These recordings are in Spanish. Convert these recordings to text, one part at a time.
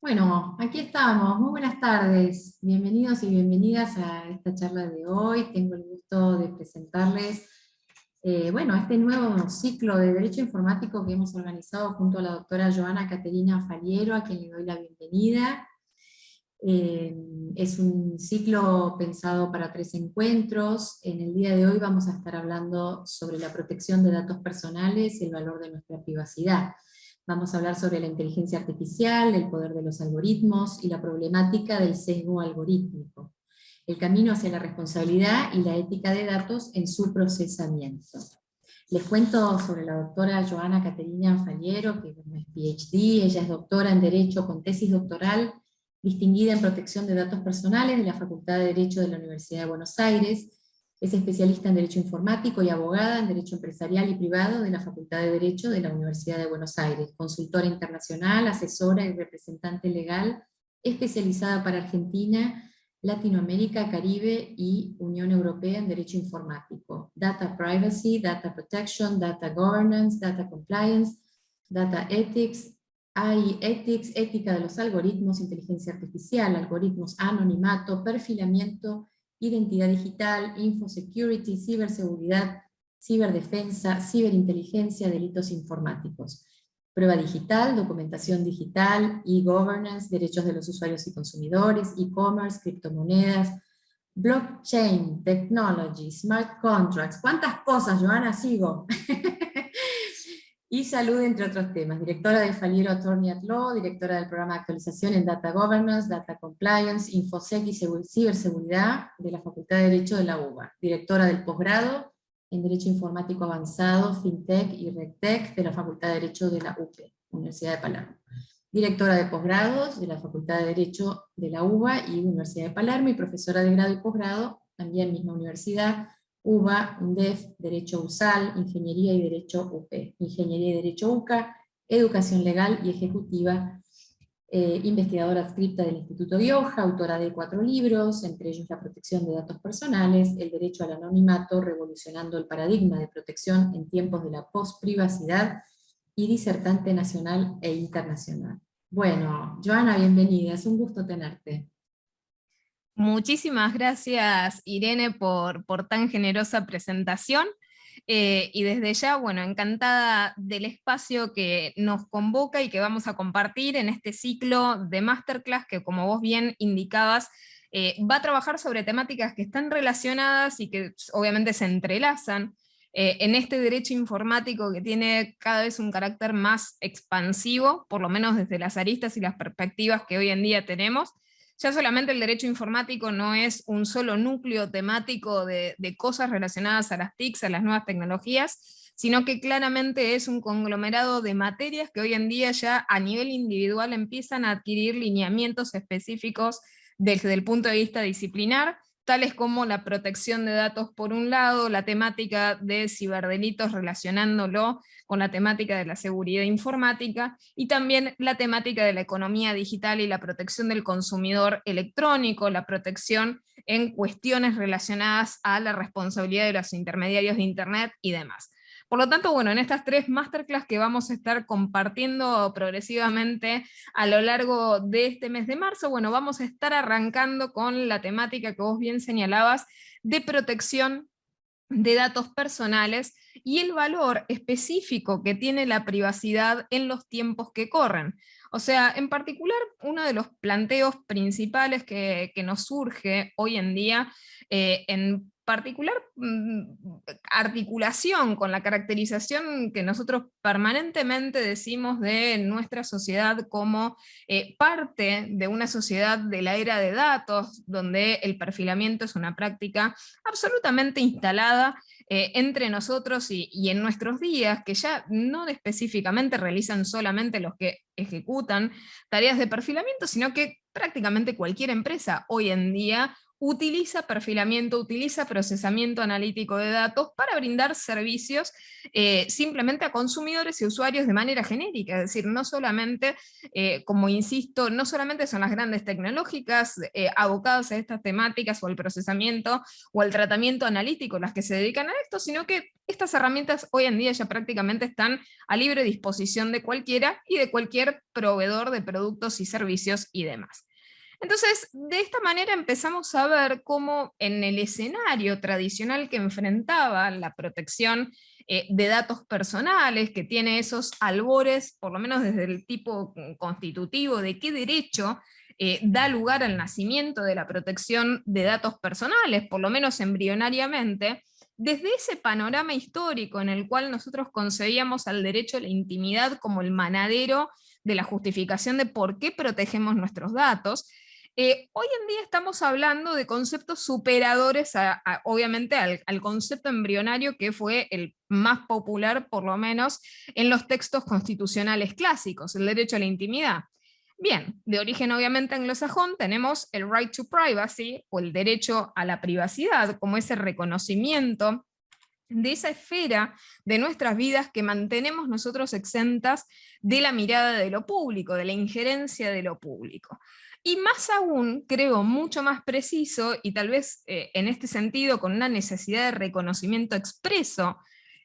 Bueno, aquí estamos. Muy buenas tardes. Bienvenidos y bienvenidas a esta charla de hoy. Tengo el gusto de presentarles, bueno, este nuevo ciclo de Derecho Informático que hemos organizado junto a la doctora Joana Caterina Faliero, a quien le doy la bienvenida. Es un ciclo pensado para 3 encuentros. En el día de hoy vamos a estar hablando sobre la protección de datos personales y el valor de nuestra privacidad. Vamos a hablar sobre la inteligencia artificial, el poder de los algoritmos y la problemática del sesgo algorítmico, el camino hacia la responsabilidad y la ética de datos en su procesamiento. Les cuento sobre la doctora Joana Caterina Faliero, que es PhD, ella es doctora en Derecho con tesis doctoral, distinguida en protección de datos personales de la Facultad de Derecho de la Universidad de Buenos Aires, es especialista en Derecho Informático y abogada en Derecho Empresarial y Privado de la Facultad de Derecho de la Universidad de Buenos Aires, consultora internacional, asesora y representante legal, especializada para Argentina, Latinoamérica, Caribe y Unión Europea en Derecho Informático, Data Privacy, Data Protection, Data Governance, Data Compliance, Data Ethics, AI Ethics, ética de los algoritmos, inteligencia artificial, algoritmos, anonimato, perfilamiento, identidad digital, infosecurity, ciberseguridad, ciberdefensa, ciberinteligencia, delitos informáticos, prueba digital, documentación digital, e-governance, derechos de los usuarios y consumidores, e-commerce, criptomonedas, blockchain, technology, smart contracts. ¿Cuántas cosas, Joana? Sigo. Y salud, entre otros temas. Directora de Faliero Attorney at Law, directora del programa de actualización en Data Governance, Data Compliance, Infosec y Ciberseguridad de la Facultad de Derecho de la UBA. Directora del posgrado en Derecho Informático Avanzado, FinTech y RegTech de la Facultad de Derecho de la UPE, Universidad de Palermo. Directora de posgrados de la Facultad de Derecho de la UBA y Universidad de Palermo, y profesora de grado y posgrado, también misma universidad, UBA, UNDEF, Derecho USAL, Ingeniería y Derecho UP, Ingeniería y Derecho UCA, Educación Legal y Ejecutiva, investigadora adscripta del Instituto Bioja, autora de 4 libros, entre ellos La protección de datos personales, El derecho al anonimato, revolucionando el paradigma de protección en tiempos de la posprivacidad, y disertante nacional e internacional. Bueno, Joana, bienvenida, es un gusto tenerte. Muchísimas gracias, Irene, por tan generosa presentación. Y desde ya, bueno, encantada del espacio que nos convoca y que vamos a compartir en este ciclo de Masterclass que, como vos bien indicabas, va a trabajar sobre temáticas que están relacionadas y que obviamente se entrelazan en este derecho informático que tiene cada vez un carácter más expansivo, por lo menos desde las aristas y las perspectivas que hoy en día tenemos. Ya solamente el derecho informático no es un solo núcleo temático de cosas relacionadas a las TICs, a las nuevas tecnologías, sino que claramente es un conglomerado de materias que hoy en día ya a nivel individual empiezan a adquirir lineamientos específicos desde el punto de vista disciplinar, tales como la protección de datos por un lado, la temática de ciberdelitos relacionándolo con la temática de la seguridad informática, y también la temática de la economía digital y la protección del consumidor electrónico, la protección en cuestiones relacionadas a la responsabilidad de los intermediarios de Internet y demás. Por lo tanto, bueno, en estas 3 masterclass que vamos a estar compartiendo progresivamente a lo largo de este mes de marzo, bueno, vamos a estar arrancando con la temática que vos bien señalabas de protección de datos personales y el valor específico que tiene la privacidad en los tiempos que corren. O sea, en particular, uno de los planteos principales que nos surge hoy en día, en particular articulación con la caracterización que nosotros permanentemente decimos de nuestra sociedad como parte de una sociedad de la era de datos, donde el perfilamiento es una práctica absolutamente instalada entre nosotros y en nuestros días, que ya no específicamente realizan solamente los que ejecutan tareas de perfilamiento, sino que prácticamente cualquier empresa hoy en día utiliza perfilamiento, utiliza procesamiento analítico de datos para brindar servicios simplemente a consumidores y usuarios de manera genérica, es decir, no solamente, como insisto, no solamente son las grandes tecnológicas abocadas a estas temáticas o al procesamiento o al tratamiento analítico las que se dedican a esto, sino que estas herramientas hoy en día ya prácticamente están a libre disposición de cualquiera y de cualquier proveedor de productos y servicios y demás. Entonces, de esta manera empezamos a ver cómo en el escenario tradicional que enfrentaba la protección de datos personales, que tiene esos albores, por lo menos desde el tipo constitutivo, de qué derecho da lugar al nacimiento de la protección de datos personales, por lo menos embrionariamente, desde ese panorama histórico en el cual nosotros concebíamos al derecho a la intimidad como el manadero de la justificación de por qué protegemos nuestros datos, hoy en día estamos hablando de conceptos superadores obviamente al concepto embrionario que fue el más popular, por lo menos en los textos constitucionales clásicos, el derecho a la intimidad. Bien, de origen obviamente anglosajón tenemos el right to privacy o el derecho a la privacidad como ese reconocimiento de esa esfera de nuestras vidas que mantenemos nosotros exentas de la mirada de lo público, de la injerencia de lo público. Y más aún, creo, mucho más preciso, y tal vez en este sentido con una necesidad de reconocimiento expreso,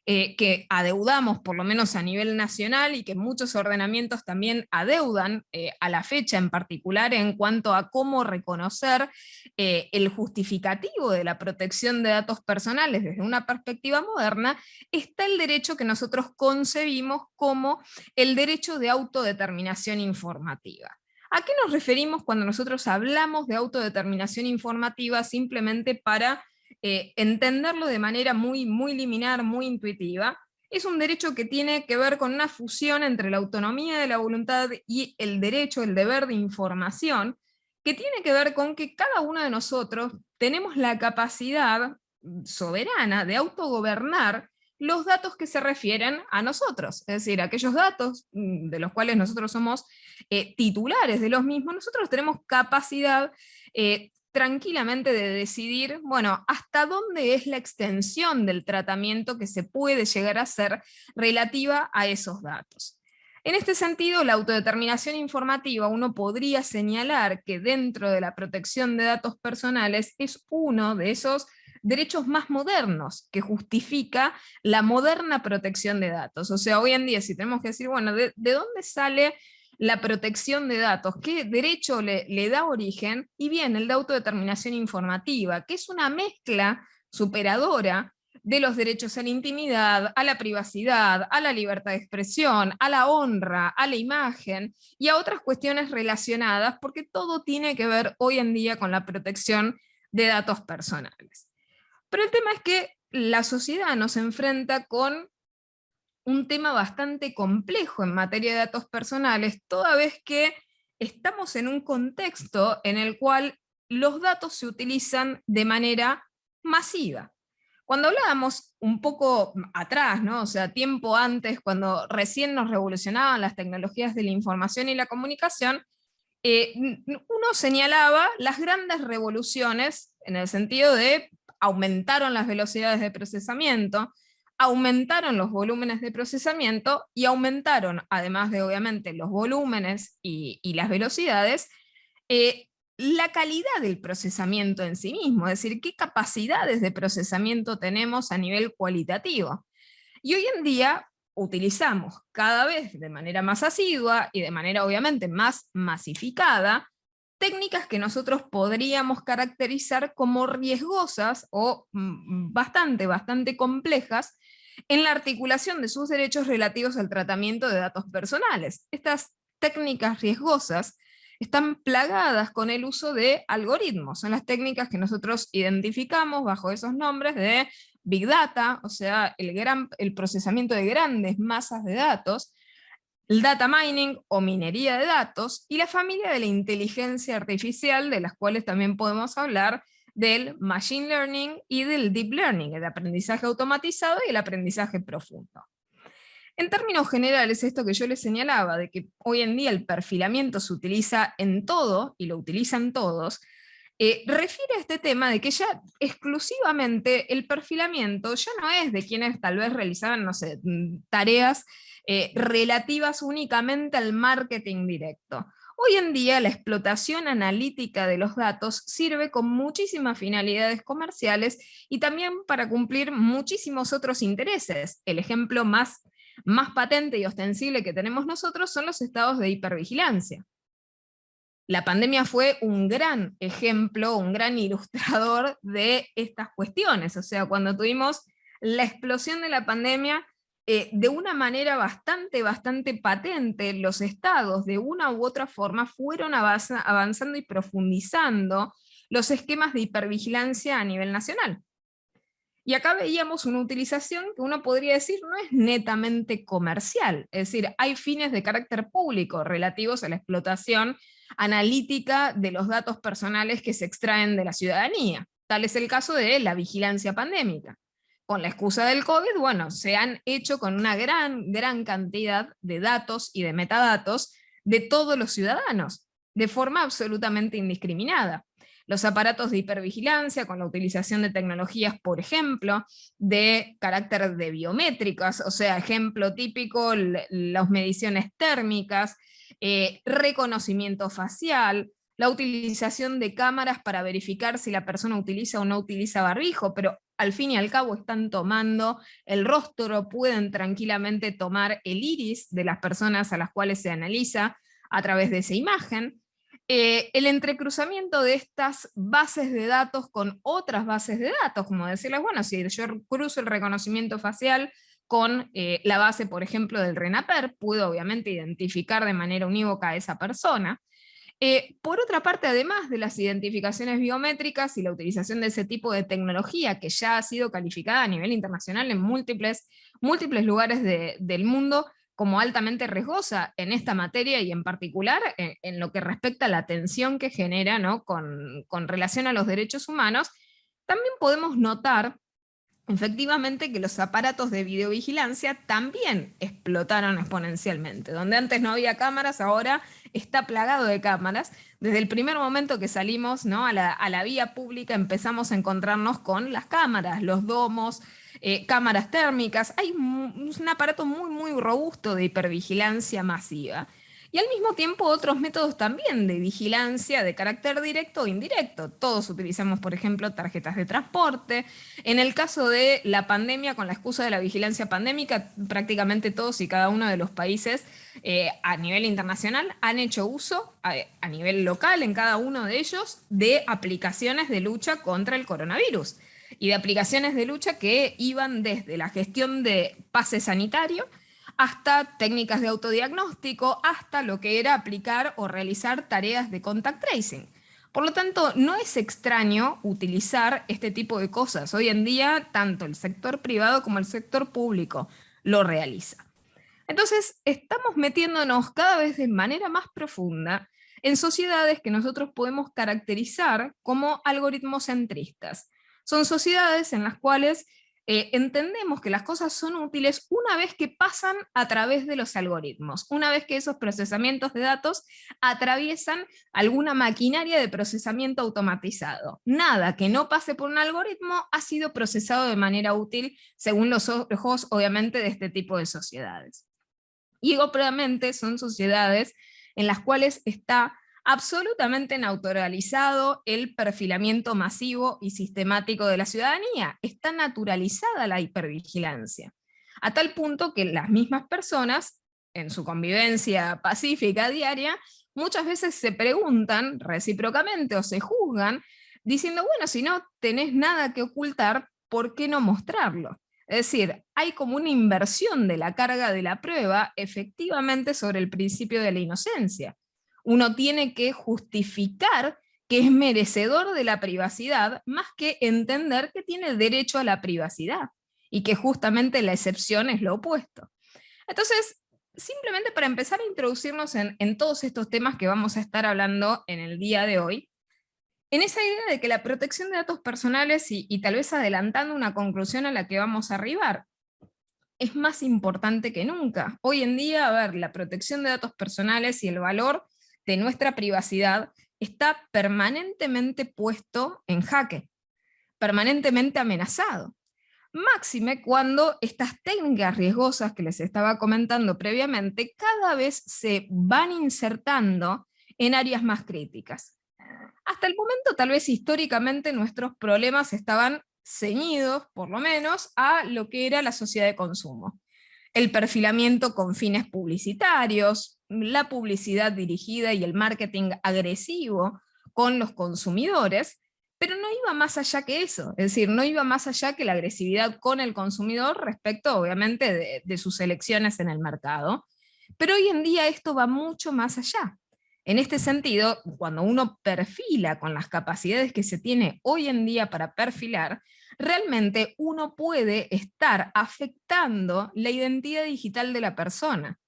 que adeudamos por lo menos a nivel nacional y que muchos ordenamientos también adeudan a la fecha en particular en cuanto a cómo reconocer el justificativo de la protección de datos personales desde una perspectiva moderna, está el derecho que nosotros concebimos como el derecho de autodeterminación informativa. ¿A qué nos referimos cuando nosotros hablamos de autodeterminación informativa simplemente para entenderlo de manera muy liminar, muy intuitiva? Es un derecho que tiene que ver con una fusión entre la autonomía de la voluntad y el derecho, el deber de información, que tiene que ver con que cada uno de nosotros tenemos la capacidad soberana de autogobernar los datos que se refieren a nosotros, es decir, aquellos datos de los cuales nosotros somos titulares de los mismos, nosotros tenemos capacidad tranquilamente de decidir, bueno, hasta dónde es la extensión del tratamiento que se puede llegar a hacer relativa a esos datos. En este sentido, la autodeterminación informativa, uno podría señalar que dentro de la protección de datos personales es uno de esos derechos más modernos que justifica la moderna protección de datos. O sea, hoy en día si tenemos que decir, bueno, ¿de dónde sale la protección de datos? ¿Qué derecho le da origen? Y bien, el de autodeterminación informativa, que es una mezcla superadora de los derechos a la intimidad, a la privacidad, a la libertad de expresión, a la honra, a la imagen y a otras cuestiones relacionadas, porque todo tiene que ver hoy en día con la protección de datos personales. Pero el tema es que la sociedad nos enfrenta con un tema bastante complejo en materia de datos personales, toda vez que estamos en un contexto en el cual los datos se utilizan de manera masiva. Cuando hablábamos un poco atrás, ¿no? O sea, tiempo antes, cuando recién nos revolucionaban las tecnologías de la información y la comunicación, uno señalaba las grandes revoluciones en el sentido de aumentaron las velocidades de procesamiento, aumentaron los volúmenes de procesamiento y aumentaron, además de obviamente los volúmenes y las velocidades, la calidad del procesamiento en sí mismo, es decir, qué capacidades de procesamiento tenemos a nivel cualitativo. Y hoy en día utilizamos cada vez de manera más asidua y de manera obviamente más masificada técnicas que nosotros podríamos caracterizar como riesgosas o bastante complejas en la articulación de sus derechos relativos al tratamiento de datos personales. Estas técnicas riesgosas están plagadas con el uso de algoritmos, son las técnicas que nosotros identificamos bajo esos nombres de Big Data, o sea, el procesamiento de grandes masas de datos, el data mining o minería de datos, y la familia de la inteligencia artificial, de las cuales también podemos hablar del machine learning y del deep learning, el aprendizaje automatizado y el aprendizaje profundo. En términos generales, esto que yo les señalaba, de que hoy en día el perfilamiento se utiliza en todo, y lo utilizan todos, refiere a este tema de que ya exclusivamente el perfilamiento ya no es de quienes tal vez realizaban, no sé, tareas relativas únicamente al marketing directo. Hoy en día la explotación analítica de los datos sirve con muchísimas finalidades comerciales y también para cumplir muchísimos otros intereses. El ejemplo más patente y ostensible que tenemos nosotros son los estados de hipervigilancia. La pandemia fue un gran ejemplo, un gran ilustrador de estas cuestiones. O sea, cuando tuvimos la explosión de la pandemia, de una manera bastante patente, los estados de una u otra forma fueron avanzando y profundizando los esquemas de hipervigilancia a nivel nacional. Y acá veíamos una utilización que uno podría decir no es netamente comercial, es decir, hay fines de carácter público relativos a la explotación analítica de los datos personales que se extraen de la ciudadanía. Tal es el caso de la vigilancia pandémica. Con la excusa del COVID, bueno, se han hecho con una gran cantidad de datos y de metadatos de todos los ciudadanos, de forma absolutamente indiscriminada. Los aparatos de hipervigilancia con la utilización de tecnologías, por ejemplo, de carácter de biométricas, o sea, ejemplo típico, las mediciones térmicas, reconocimiento facial, la utilización de cámaras para verificar si la persona utiliza o no utiliza barbijo, pero al fin y al cabo están tomando el rostro, pueden tranquilamente tomar el iris de las personas a las cuales se analiza a través de esa imagen. El entrecruzamiento de estas bases de datos con otras bases de datos, como decirles, bueno, si yo cruzo el reconocimiento facial con la base, por ejemplo, del RENAPER, puedo obviamente identificar de manera unívoca a esa persona. Por otra parte, además de las identificaciones biométricas y la utilización de ese tipo de tecnología que ya ha sido calificada a nivel internacional en múltiples lugares del mundo, como altamente riesgosa en esta materia y en particular en lo que respecta a la tensión que genera, ¿no?, con relación a los derechos humanos, también podemos notar efectivamente que los aparatos de videovigilancia también explotaron exponencialmente. Donde antes no había cámaras, ahora está plagado de cámaras. Desde el primer momento que salimos, ¿no?, a la vía pública empezamos a encontrarnos con las cámaras, los domos, cámaras térmicas. Hay un aparato muy robusto de hipervigilancia masiva. Y al mismo tiempo otros métodos también de vigilancia de carácter directo o indirecto. Todos utilizamos, por ejemplo, tarjetas de transporte. En el caso de la pandemia, con la excusa de la vigilancia pandémica, prácticamente todos y cada uno de los países a nivel internacional han hecho uso, a nivel local en cada uno de ellos, de aplicaciones de lucha contra el coronavirus. Y de aplicaciones de lucha que iban desde la gestión de pase sanitario, hasta técnicas de autodiagnóstico, hasta lo que era aplicar o realizar tareas de contact tracing. Por lo tanto, no es extraño utilizar este tipo de cosas. Hoy en día, tanto el sector privado como el sector público lo realiza. Entonces, estamos metiéndonos cada vez de manera más profunda en sociedades que nosotros podemos caracterizar como algoritmocentristas. Son sociedades en las cuales entendemos que las cosas son útiles una vez que pasan a través de los algoritmos, una vez que esos procesamientos de datos atraviesan alguna maquinaria de procesamiento automatizado. Nada que no pase por un algoritmo ha sido procesado de manera útil según los ojos, obviamente, de este tipo de sociedades. Y obviamente son sociedades en las cuales está absolutamente naturalizado el perfilamiento masivo y sistemático de la ciudadanía. Está naturalizada la hipervigilancia, a tal punto que las mismas personas, en su convivencia pacífica diaria, muchas veces se preguntan recíprocamente o se juzgan, diciendo, bueno, si no tenés nada que ocultar, ¿por qué no mostrarlo? Es decir, hay como una inversión de la carga de la prueba efectivamente sobre el principio de la inocencia. Uno tiene que justificar que es merecedor de la privacidad más que entender que tiene derecho a la privacidad y que justamente la excepción es lo opuesto. Entonces, simplemente para empezar a introducirnos en todos estos temas que vamos a estar hablando en el día de hoy, en esa idea de que la protección de datos personales, y tal vez adelantando una conclusión a la que vamos a arribar, es más importante que nunca. Hoy en día, a ver, la protección de datos personales y el valor de nuestra privacidad está permanentemente puesto en jaque, permanentemente amenazado. Máxime cuando estas técnicas riesgosas que les estaba comentando previamente cada vez se van insertando en áreas más críticas. Hasta el momento, tal vez históricamente, nuestros problemas estaban ceñidos, por lo menos, a lo que era la sociedad de consumo. El perfilamiento con fines publicitarios, la publicidad dirigida y el marketing agresivo con los consumidores, pero no iba más allá que eso, es decir, no iba más allá que la agresividad con el consumidor respecto, obviamente, de sus elecciones en el mercado. Pero hoy en día esto va mucho más allá. En este sentido, cuando uno perfila con las capacidades que se tiene hoy en día para perfilar, realmente uno puede estar afectando la identidad digital de la persona.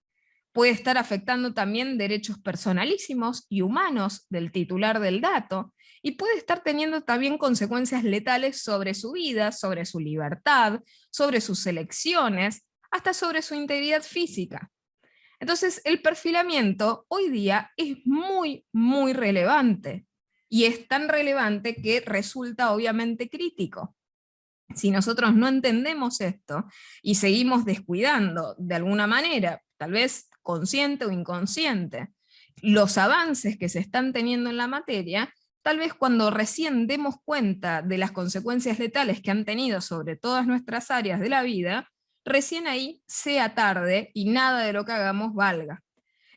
Puede estar afectando también derechos personalísimos y humanos del titular del dato, y puede estar teniendo también consecuencias letales sobre su vida, sobre su libertad, sobre sus elecciones, hasta sobre su integridad física. Entonces, el perfilamiento hoy día es muy, muy relevante, y es tan relevante que resulta obviamente crítico. Si nosotros no entendemos esto y seguimos descuidando de alguna manera, tal vez consciente o inconsciente, los avances que se están teniendo en la materia, tal vez cuando recién demos cuenta de las consecuencias letales que han tenido sobre todas nuestras áreas de la vida, recién ahí sea tarde y nada de lo que hagamos valga.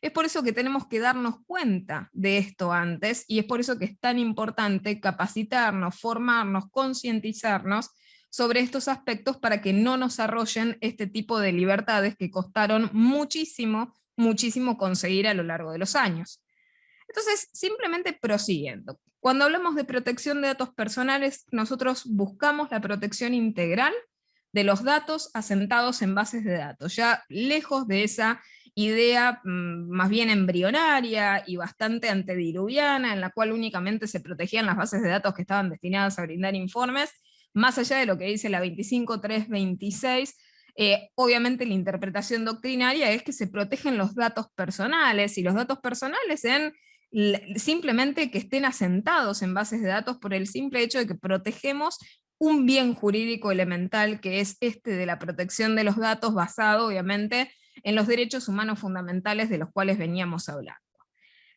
Es por eso que tenemos que darnos cuenta de esto antes, y es por eso que es tan importante capacitarnos, formarnos, concientizarnos sobre estos aspectos para que no nos arrollen este tipo de libertades que costaron muchísimo, muchísimo conseguir a lo largo de los años. Entonces, simplemente prosiguiendo. Cuando hablamos de protección de datos personales, nosotros buscamos la protección integral de los datos asentados en bases de datos, ya lejos de esa idea más bien embrionaria y bastante antediluviana, en la cual únicamente se protegían las bases de datos que estaban destinadas a brindar informes, más allá de lo que dice la 25.326. Obviamente la interpretación doctrinaria es que se protegen los datos personales, y los datos personales simplemente que estén asentados en bases de datos por el simple hecho de que protegemos un bien jurídico elemental, que es este de la protección de los datos, basado obviamente en los derechos humanos fundamentales de los cuales veníamos hablando,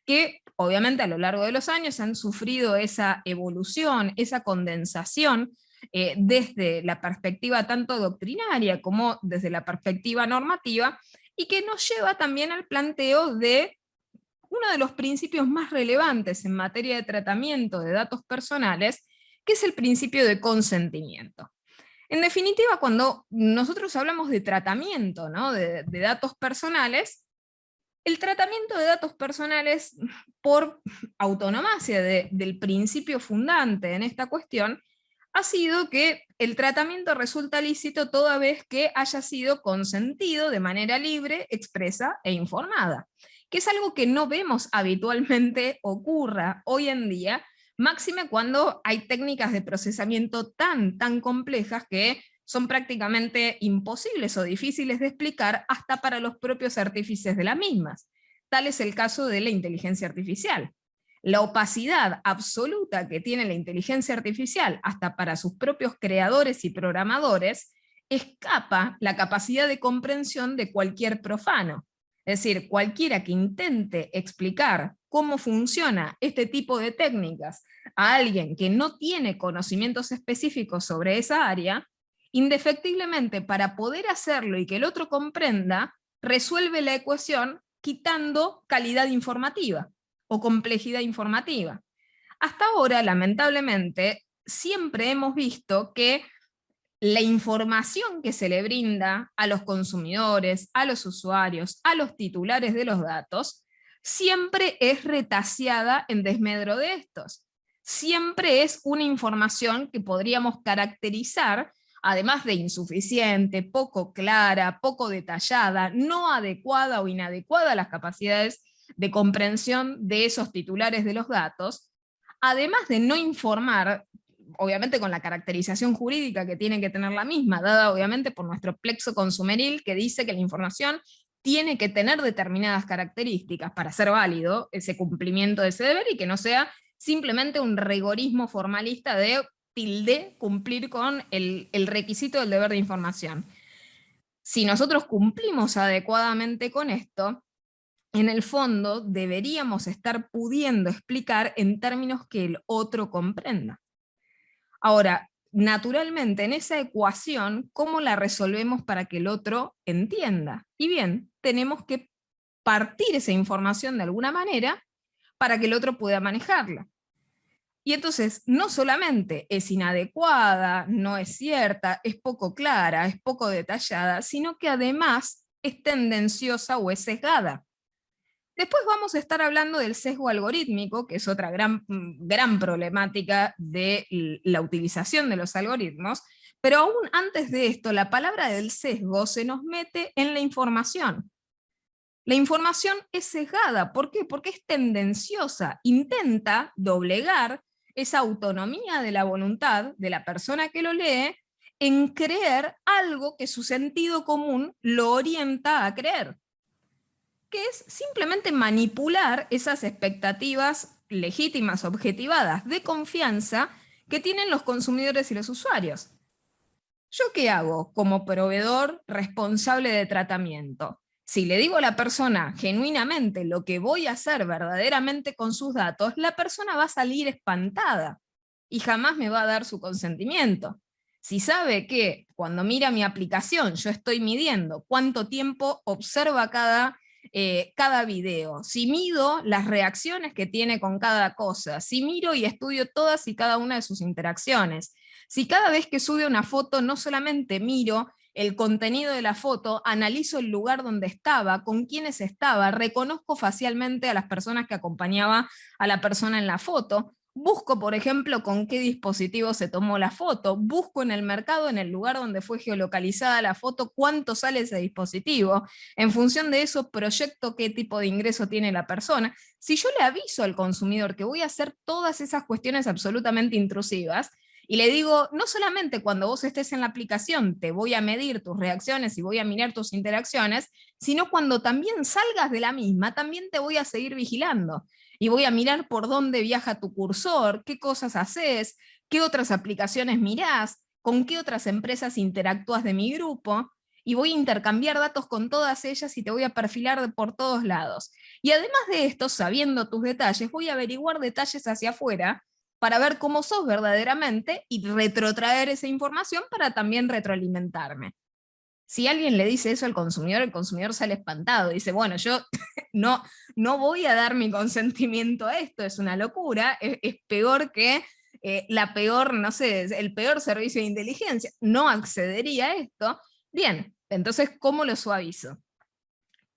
que obviamente a lo largo de los años han sufrido esa evolución, esa condensación, desde la perspectiva tanto doctrinaria como desde la perspectiva normativa, y que nos lleva también al planteo de uno de los principios más relevantes en materia de tratamiento de datos personales, que es el principio de consentimiento. En definitiva, cuando nosotros hablamos de tratamiento, ¿no?, de datos personales, el tratamiento de datos personales, por autonomacia del principio fundante en esta cuestión, ha sido que el tratamiento resulta lícito toda vez que haya sido consentido de manera libre, expresa e informada, que es algo que no vemos habitualmente ocurra hoy en día, máxime cuando hay técnicas de procesamiento tan complejas que son prácticamente imposibles o difíciles de explicar hasta para los propios artífices de las mismas. Tal es el caso de la inteligencia artificial. La opacidad absoluta que tiene la inteligencia artificial, hasta para sus propios creadores y programadores, escapa la capacidad de comprensión de cualquier profano. Es decir, cualquiera que intente explicar cómo funciona este tipo de técnicas a alguien que no tiene conocimientos específicos sobre esa área, indefectiblemente, para poder hacerlo y que el otro comprenda, resuelve la ecuación quitando calidad informativa o complejidad informativa. Hasta ahora, lamentablemente, siempre hemos visto que la información que se le brinda a los consumidores, a los usuarios, a los titulares de los datos, siempre es retaseada en desmedro de estos. Siempre es una información que podríamos caracterizar, además de insuficiente, poco clara, poco detallada, no adecuada o inadecuada a las capacidades de comprensión de esos titulares de los datos, además de no informar, obviamente con la caracterización jurídica que tiene que tener la misma, dada obviamente por nuestro plexo consumeril, que dice que la información tiene que tener determinadas características para ser válido ese cumplimiento de ese deber y que no sea simplemente un rigorismo formalista de cumplir con el requisito del deber de información. Si nosotros cumplimos adecuadamente con esto, en el fondo deberíamos estar pudiendo explicar en términos que el otro comprenda. Ahora, naturalmente, en esa ecuación, ¿cómo la resolvemos para que el otro entienda? Y bien, tenemos que partir esa información de alguna manera para que el otro pueda manejarla. Y entonces, no solamente es inadecuada, no es cierta, es poco clara, es poco detallada, sino que además es tendenciosa o es sesgada. Después vamos a estar hablando del sesgo algorítmico, que es otra gran problemática de la utilización de los algoritmos, pero aún antes de esto, la palabra del sesgo se nos mete en la información. La información es sesgada, ¿por qué? Porque es tendenciosa, intenta doblegar esa autonomía de la voluntad de la persona que lo lee en creer algo que su sentido común lo orienta a creer, que es simplemente manipular esas expectativas legítimas, objetivadas, de confianza que tienen los consumidores y los usuarios. ¿Yo qué hago como proveedor responsable de tratamiento? Si le digo a la persona genuinamente lo que voy a hacer verdaderamente con sus datos, la persona va a salir espantada y jamás me va a dar su consentimiento. Si sabe que cuando mira mi aplicación yo estoy midiendo cuánto tiempo observa cada video, si mido las reacciones que tiene con cada cosa, si miro y estudio todas y cada una de sus interacciones, si cada vez que sube una foto no solamente miro el contenido de la foto, analizo el lugar donde estaba, con quiénes estaba, reconozco facialmente a las personas que acompañaba a la persona en la foto, busco, por ejemplo, con qué dispositivo se tomó la foto, busco en el mercado, en el lugar donde fue geolocalizada la foto, cuánto sale ese dispositivo, en función de eso proyecto qué tipo de ingreso tiene la persona. Si yo le aviso al consumidor que voy a hacer todas esas cuestiones absolutamente intrusivas, y le digo, no solamente cuando vos estés en la aplicación te voy a medir tus reacciones y voy a mirar tus interacciones, sino cuando también salgas de la misma, también te voy a seguir vigilando. Y voy a mirar por dónde viaja tu cursor, qué cosas haces, qué otras aplicaciones mirás, con qué otras empresas interactúas de mi grupo, y voy a intercambiar datos con todas ellas y te voy a perfilar por todos lados. Y además de esto, sabiendo tus detalles, voy a averiguar detalles hacia afuera para ver cómo sos verdaderamente y retrotraer esa información para también retroalimentarme. Si alguien le dice eso al consumidor, el consumidor sale espantado, dice, bueno, yo no voy a dar mi consentimiento a esto, es una locura, es peor que la peor, no sé, el peor servicio de inteligencia, no accedería a esto. Bien, entonces, ¿cómo lo suavizo?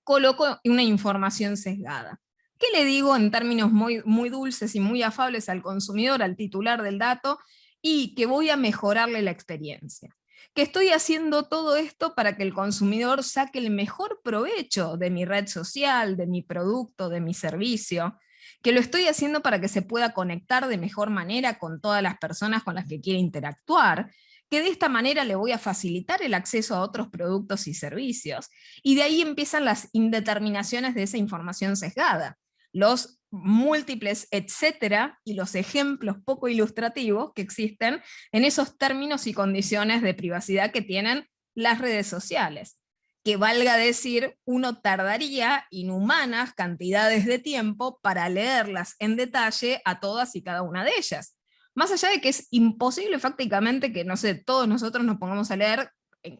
Coloco una información sesgada. ¿Qué le digo en términos muy dulces y muy afables al consumidor, al titular del dato, y que voy a mejorarle la experiencia? Que estoy haciendo todo esto para que el consumidor saque el mejor provecho de mi red social, de mi producto, de mi servicio, que lo estoy haciendo para que se pueda conectar de mejor manera con todas las personas con las que quiere interactuar, que de esta manera le voy a facilitar el acceso a otros productos y servicios. Y de ahí empiezan las indeterminaciones de esa información sesgada, los múltiples etcétera y los ejemplos poco ilustrativos que existen en esos términos y condiciones de privacidad que tienen las redes sociales. Que valga decir, uno tardaría inhumanas cantidades de tiempo para leerlas en detalle a todas y cada una de ellas. Más allá de que es imposible prácticamente que, no sé, todos nosotros nos pongamos a leer en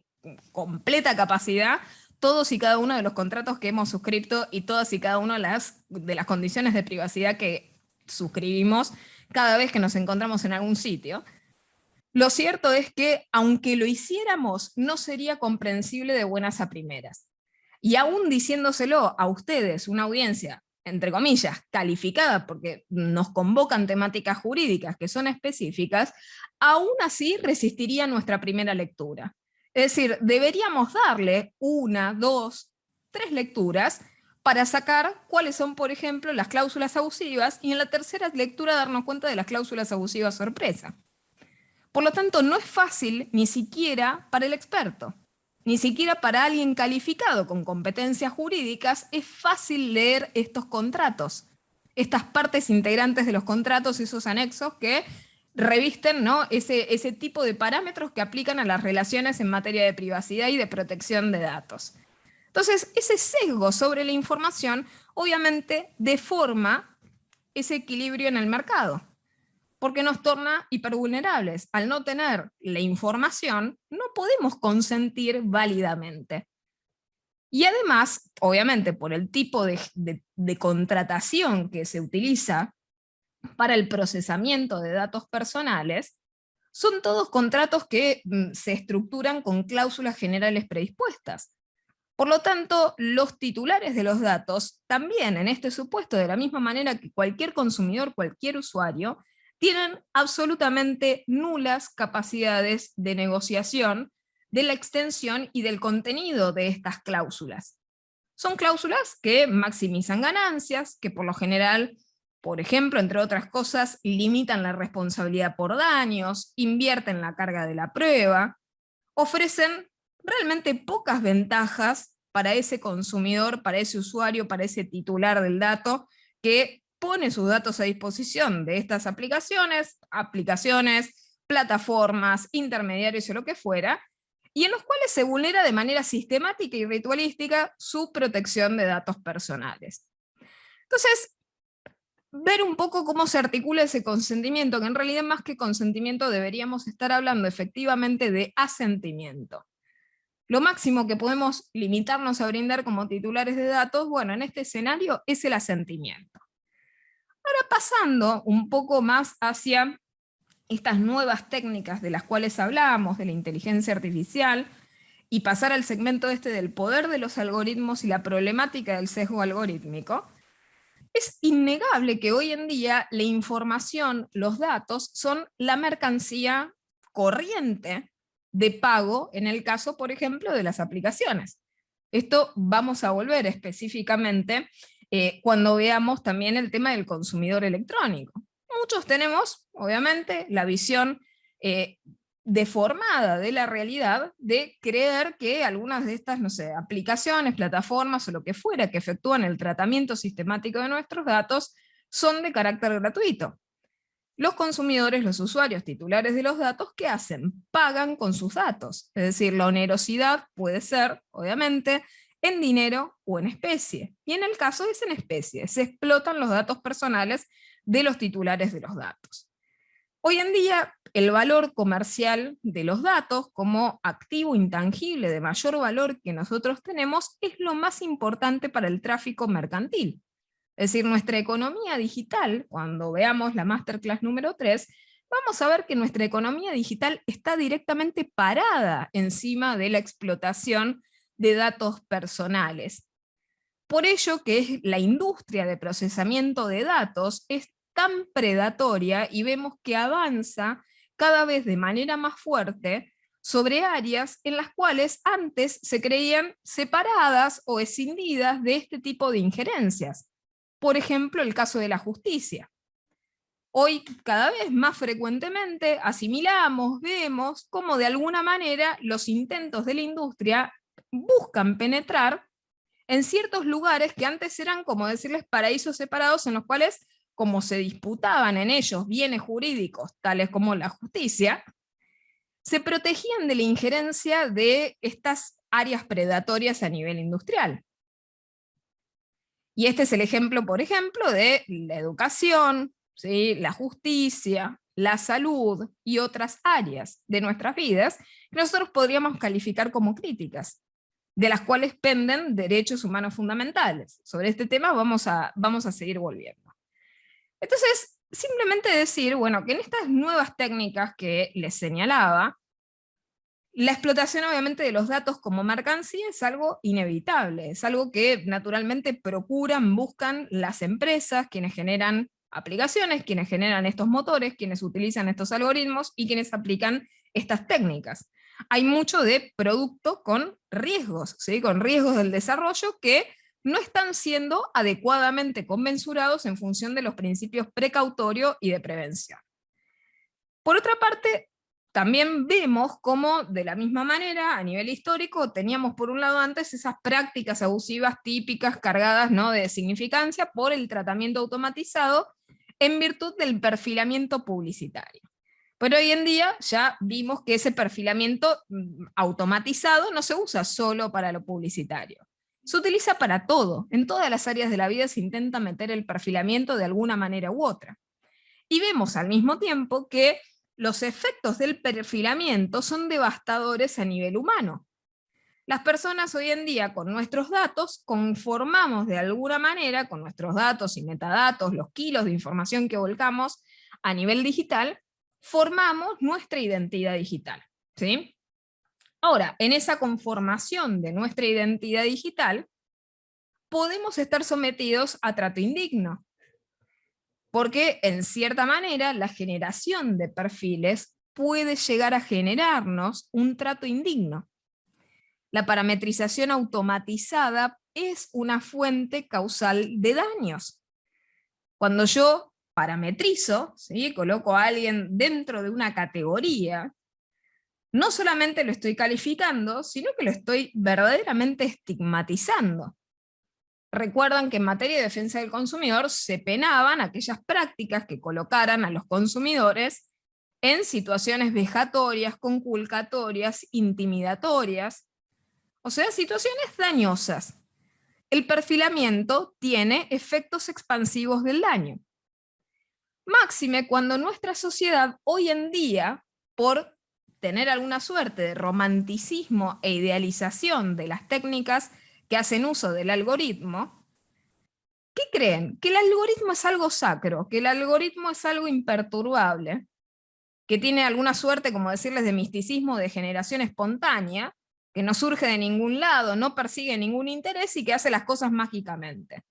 completa capacidad todos y cada uno de los contratos que hemos suscrito y todas y cada una de las condiciones de privacidad que suscribimos cada vez que nos encontramos en algún sitio. Lo cierto es que, aunque lo hiciéramos, no sería comprensible de buenas a primeras. Y aún diciéndoselo a ustedes, una audiencia, entre comillas, calificada, porque nos convocan temáticas jurídicas que son específicas, aún así resistiría nuestra primera lectura. Es decir, deberíamos darle 1, 2, 3 lecturas para sacar cuáles son, por ejemplo, las cláusulas abusivas, y en la tercera lectura darnos cuenta de las cláusulas abusivas sorpresa. Por lo tanto, no es fácil ni siquiera para el experto. Ni siquiera para alguien calificado con competencias jurídicas es fácil leer estos contratos, estas partes integrantes de los contratos, esos anexos que revisten, ¿no?, ese tipo de parámetros que aplican a las relaciones en materia de privacidad y de protección de datos. Entonces, ese sesgo sobre la información obviamente deforma ese equilibrio en el mercado, porque nos torna hipervulnerables. Al no tener la información, no podemos consentir válidamente. Y además, obviamente, por el tipo de contratación que se utiliza para el procesamiento de datos personales, son todos contratos que se estructuran con cláusulas generales predispuestas. Por lo tanto, los titulares de los datos también, en este supuesto, de la misma manera que cualquier consumidor, cualquier usuario, tienen absolutamente nulas capacidades de negociación de la extensión y del contenido de estas cláusulas. Son cláusulas que maximizan ganancias, que por lo general, por ejemplo, entre otras cosas, limitan la responsabilidad por daños, invierten la carga de la prueba, ofrecen realmente pocas ventajas para ese consumidor, para ese usuario, para ese titular del dato, que pone sus datos a disposición de estas aplicaciones, plataformas, intermediarios o lo que fuera, y en los cuales se vulnera de manera sistemática y ritualística su protección de datos personales. Entonces, ver un poco cómo se articula ese consentimiento, que en realidad más que consentimiento deberíamos estar hablando efectivamente de asentimiento. Lo máximo que podemos limitarnos a brindar como titulares de datos, bueno, en este escenario es el asentimiento. Ahora pasando un poco más hacia estas nuevas técnicas de las cuales hablamos, de la inteligencia artificial, y pasar al segmento del poder de los algoritmos y la problemática del sesgo algorítmico, es innegable que hoy en día la información, los datos, son la mercancía corriente de pago en el caso, por ejemplo, de las aplicaciones. Esto vamos a volver específicamente cuando veamos también el tema del consumidor electrónico. Muchos tenemos, obviamente, la visión deformada de la realidad de creer que algunas de estas, no sé, aplicaciones, plataformas o lo que fuera que efectúan el tratamiento sistemático de nuestros datos son de carácter gratuito. Los consumidores, los usuarios titulares de los datos, ¿qué hacen? Pagan con sus datos. Es decir, la onerosidad puede ser, obviamente, en dinero o en especie. Y en el caso es en especie. Se explotan los datos personales de los titulares de los datos. Hoy en día, el valor comercial de los datos como activo intangible de mayor valor que nosotros tenemos es lo más importante para el tráfico mercantil. Es decir, nuestra economía digital, cuando veamos la masterclass número 3, vamos a ver que nuestra economía digital está directamente parada encima de la explotación de datos personales. Por ello que es la industria de procesamiento de datos es tan predatoria y vemos que avanza cada vez de manera más fuerte sobre áreas en las cuales antes se creían separadas o escindidas de este tipo de injerencias. Por ejemplo, el caso de la justicia. Hoy cada vez más frecuentemente asimilamos, vemos cómo de alguna manera los intentos de la industria buscan penetrar en ciertos lugares que antes eran, como decirles, paraísos separados en los cuales, como se disputaban en ellos bienes jurídicos, tales como la justicia, se protegían de la injerencia de estas áreas predatorias a nivel industrial. Y este es el ejemplo, por ejemplo, de la educación, ¿sí?, la justicia, la salud y otras áreas de nuestras vidas que nosotros podríamos calificar como críticas, de las cuales penden derechos humanos fundamentales. Sobre este tema vamos a seguir volviendo. Entonces, simplemente decir, bueno, que en estas nuevas técnicas que les señalaba, la explotación obviamente de los datos como mercancía es algo inevitable, es algo que naturalmente procuran, buscan las empresas, quienes generan aplicaciones, quienes generan estos motores, quienes utilizan estos algoritmos y quienes aplican estas técnicas. Hay mucho de producto con riesgos, ¿sí?, con riesgos del desarrollo que no están siendo adecuadamente conmensurados en función de los principios precautorio y de prevención. Por otra parte, también vemos cómo, de la misma manera, a nivel histórico, teníamos por un lado antes esas prácticas abusivas típicas cargadas, ¿no?, de significancia por el tratamiento automatizado en virtud del perfilamiento publicitario. Pero hoy en día ya vimos que ese perfilamiento automatizado no se usa solo para lo publicitario. Se utiliza para todo. En todas las áreas de la vida se intenta meter el perfilamiento de alguna manera u otra. Y vemos al mismo tiempo que los efectos del perfilamiento son devastadores a nivel humano. Las personas hoy en día con nuestros datos conformamos de alguna manera, con nuestros datos y metadatos, los kilos de información que volcamos a nivel digital, formamos nuestra identidad digital, ¿sí? Ahora, en esa conformación de nuestra identidad digital, podemos estar sometidos a trato indigno, porque en cierta manera la generación de perfiles puede llegar a generarnos un trato indigno. La parametrización automatizada es una fuente causal de daños. Cuando yo parametrizo, ¿sí?, coloco a alguien dentro de una categoría, no solamente lo estoy calificando, sino que lo estoy verdaderamente estigmatizando. Recuerdan que en materia de defensa del consumidor se penaban aquellas prácticas que colocaran a los consumidores en situaciones vejatorias, conculcatorias, intimidatorias, o sea, situaciones dañosas. El perfilamiento tiene efectos expansivos del daño. Máxime cuando nuestra sociedad hoy en día, por tener alguna suerte de romanticismo e idealización de las técnicas que hacen uso del algoritmo, ¿qué creen? Que el algoritmo es algo sacro, que el algoritmo es algo imperturbable, que tiene alguna suerte, como decirles, de misticismo, de generación espontánea, que no surge de ningún lado, no persigue ningún interés y que hace las cosas mágicamente.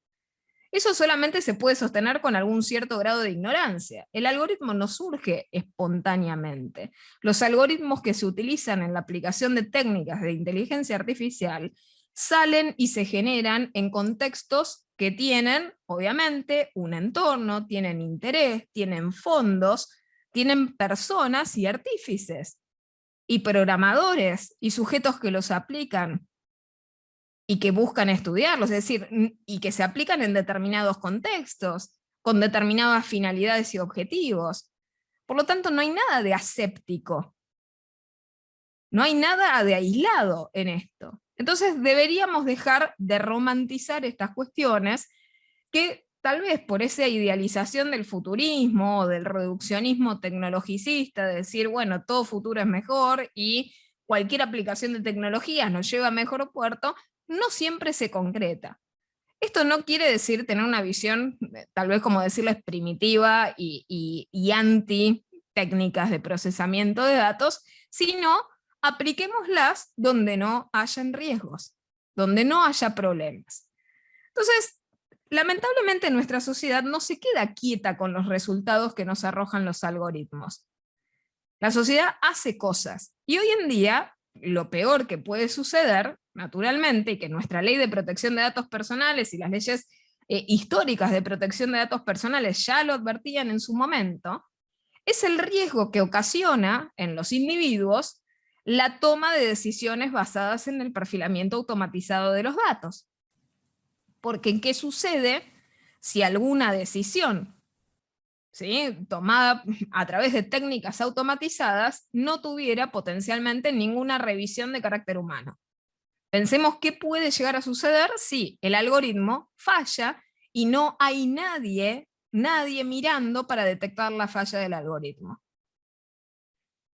Eso solamente se puede sostener con algún cierto grado de ignorancia. El algoritmo no surge espontáneamente. Los algoritmos que se utilizan en la aplicación de técnicas de inteligencia artificial salen y se generan en contextos que tienen, obviamente, un entorno, tienen interés, tienen fondos, tienen personas y artífices, y programadores, y sujetos que los aplican, y que buscan estudiarlos, es decir, y que se aplican en determinados contextos, con determinadas finalidades y objetivos. Por lo tanto, no hay nada de aséptico, no hay nada de aislado en esto. Entonces deberíamos dejar de romantizar estas cuestiones que tal vez por esa idealización del futurismo o del reduccionismo tecnologicista, de decir, bueno, todo futuro es mejor y cualquier aplicación de tecnologías nos lleva a mejor puerto, no siempre se concreta. Esto no quiere decir tener una visión, tal vez como decirles, primitiva y anti técnicas de procesamiento de datos, sino apliquémoslas donde no hayan riesgos, donde no haya problemas. Entonces, lamentablemente nuestra sociedad no se queda quieta con los resultados que nos arrojan los algoritmos. La sociedad hace cosas, y hoy en día lo peor que puede suceder, naturalmente, y que nuestra ley de protección de datos personales y las leyes históricas de protección de datos personales ya lo advertían en su momento, es el riesgo que ocasiona en los individuos la toma de decisiones basadas en el perfilamiento automatizado de los datos. Porque ¿qué sucede si alguna decisión, ¿sí?, tomada a través de técnicas automatizadas no tuviera potencialmente ninguna revisión de carácter humano? Pensemos qué puede llegar a suceder si el algoritmo falla y no hay nadie mirando para detectar la falla del algoritmo.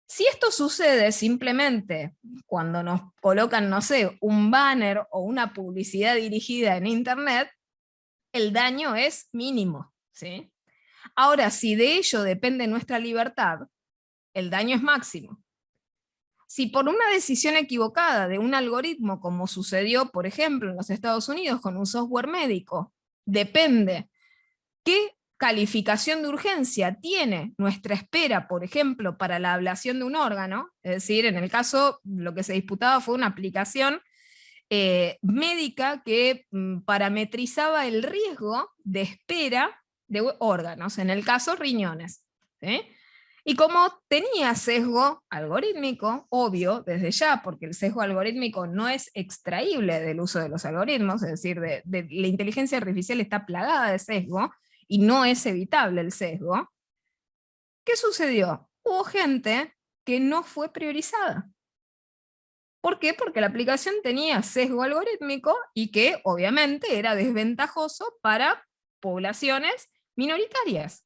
Si esto sucede simplemente cuando nos colocan, no sé, un banner o una publicidad dirigida en internet, el daño es mínimo, ¿sí? Ahora, si de ello depende nuestra libertad, el daño es máximo. Si por una decisión equivocada de un algoritmo, como sucedió, por ejemplo, en los Estados Unidos con un software médico, depende qué calificación de urgencia tiene nuestra espera, por ejemplo, para la ablación de un órgano, es decir, en el caso, lo que se disputaba fue una aplicación médica que parametrizaba el riesgo de espera de órganos, en el caso riñones, ¿sí? Y como tenía sesgo algorítmico, obvio, desde ya, porque el sesgo algorítmico no es extraíble del uso de los algoritmos, es decir, la inteligencia artificial está plagada de sesgo, y no es evitable el sesgo, ¿qué sucedió? Hubo gente que no fue priorizada. ¿Por qué? Porque la aplicación tenía sesgo algorítmico y que obviamente era desventajoso para poblaciones minoritarias.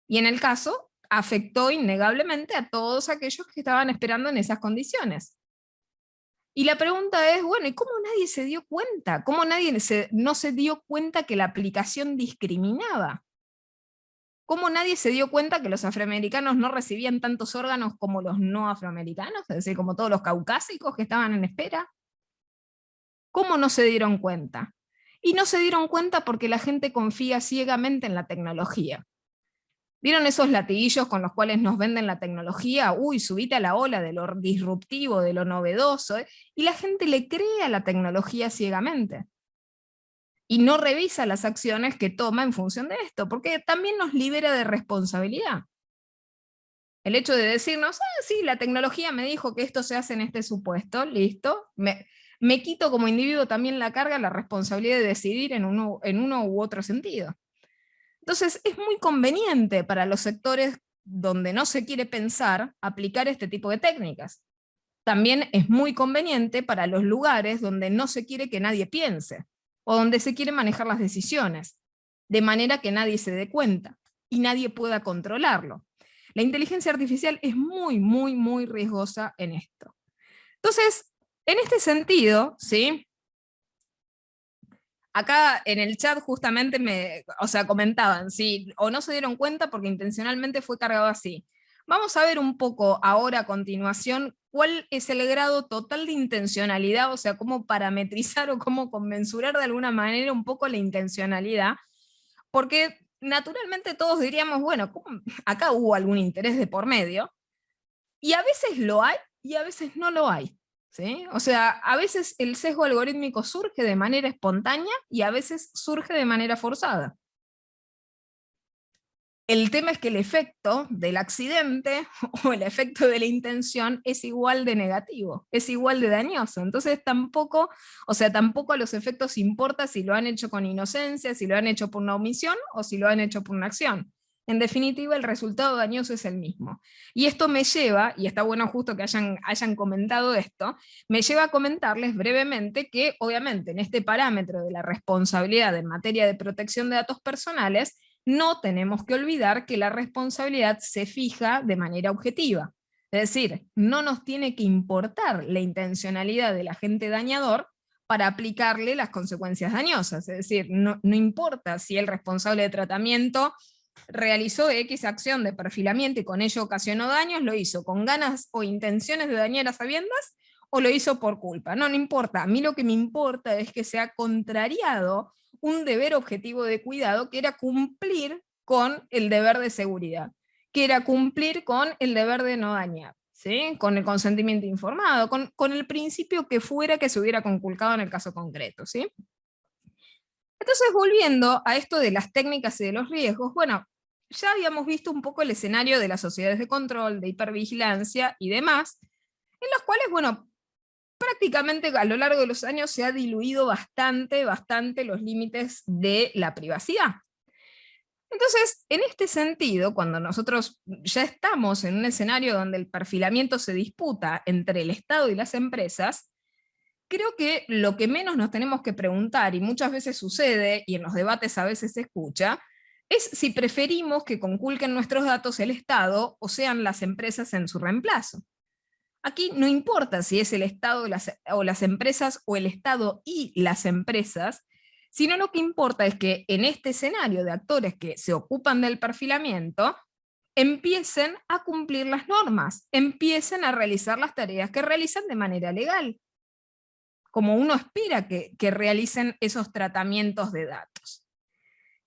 Y en el caso, afectó innegablemente a todos aquellos que estaban esperando en esas condiciones. Y la pregunta es, bueno, ¿y cómo nadie se dio cuenta? ¿Cómo nadie no se dio cuenta que la aplicación discriminaba? ¿Cómo nadie se dio cuenta que los afroamericanos no recibían tantos órganos como los no afroamericanos? Es decir, como todos los caucásicos que estaban en espera. ¿Cómo no se dieron cuenta? Y no se dieron cuenta porque la gente confía ciegamente en la tecnología. ¿Vieron esos latiguillos con los cuales nos venden la tecnología? Uy, subite a la ola de lo disruptivo, de lo novedoso, ¿eh? Y la gente le cree a la tecnología ciegamente. Y no revisa las acciones que toma en función de esto, porque también nos libera de responsabilidad. El hecho de decirnos, sí, la tecnología me dijo que esto se hace en este supuesto, listo, me quito como individuo también la carga, la responsabilidad de decidir en uno u otro sentido. Entonces es muy conveniente para los sectores donde no se quiere pensar aplicar este tipo de técnicas. También es muy conveniente para los lugares donde no se quiere que nadie piense, o donde se quiere manejar las decisiones, de manera que nadie se dé cuenta y nadie pueda controlarlo. La inteligencia artificial es muy, muy, muy riesgosa en esto. Entonces, en este sentido, ¿sí? Acá en el chat justamente comentaban, ¿sí? O no se dieron cuenta porque intencionalmente fue cargado así. Vamos a ver un poco ahora a continuación cuál es el grado total de intencionalidad, o sea, cómo parametrizar o cómo conmensurar de alguna manera un poco la intencionalidad, porque naturalmente todos diríamos, bueno, acá hubo algún interés de por medio, y a veces lo hay y a veces no lo hay. ¿Sí? O sea, a veces el sesgo algorítmico surge de manera espontánea y a veces surge de manera forzada. El tema es que el efecto del accidente o el efecto de la intención es igual de negativo, es igual de dañoso. Entonces tampoco a los efectos importa si lo han hecho con inocencia, si lo han hecho por una omisión o si lo han hecho por una acción. En definitiva, el resultado dañoso es el mismo. Y esto me lleva, y está bueno justo que hayan comentado esto, me lleva a comentarles brevemente que obviamente en este parámetro de la responsabilidad en materia de protección de datos personales, no tenemos que olvidar que la responsabilidad se fija de manera objetiva. Es decir, no nos tiene que importar la intencionalidad del agente dañador para aplicarle las consecuencias dañosas. Es decir, no importa si el responsable de tratamiento realizó X acción de perfilamiento y con ello ocasionó daños, lo hizo con ganas o intenciones de dañar a sabiendas o lo hizo por culpa. No importa. A mí lo que me importa es que se ha contrariado un deber objetivo de cuidado que era cumplir con el deber de seguridad, que era cumplir con el deber de no dañar, ¿sí? Con el consentimiento informado, con el principio que fuera que se hubiera conculcado en el caso concreto, ¿sí? Entonces, volviendo a esto de las técnicas y de los riesgos, bueno, ya habíamos visto un poco el escenario de las sociedades de control, de hipervigilancia y demás, en los cuales, bueno, prácticamente a lo largo de los años se ha diluido bastante los límites de la privacidad. Entonces, en este sentido, cuando nosotros ya estamos en un escenario donde el perfilamiento se disputa entre el Estado y las empresas, creo que lo que menos nos tenemos que preguntar, y muchas veces sucede, y en los debates a veces se escucha, es si preferimos que conculquen nuestros datos el Estado o sean las empresas en su reemplazo. Aquí no importa si es el Estado o las empresas o el Estado y las empresas, sino lo que importa es que en este escenario de actores que se ocupan del perfilamiento, empiecen a cumplir las normas, empiecen a realizar las tareas que realizan de manera legal, como uno espera que realicen esos tratamientos de datos.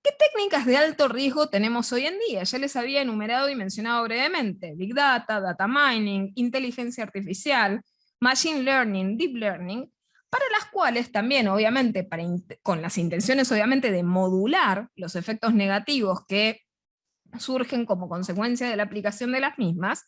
¿Qué técnicas de alto riesgo tenemos hoy en día? Ya les había enumerado y mencionado brevemente: Big Data, Data Mining, inteligencia artificial, Machine Learning, Deep Learning, para las cuales también, obviamente, con las intenciones obviamente de modular los efectos negativos que surgen como consecuencia de la aplicación de las mismas,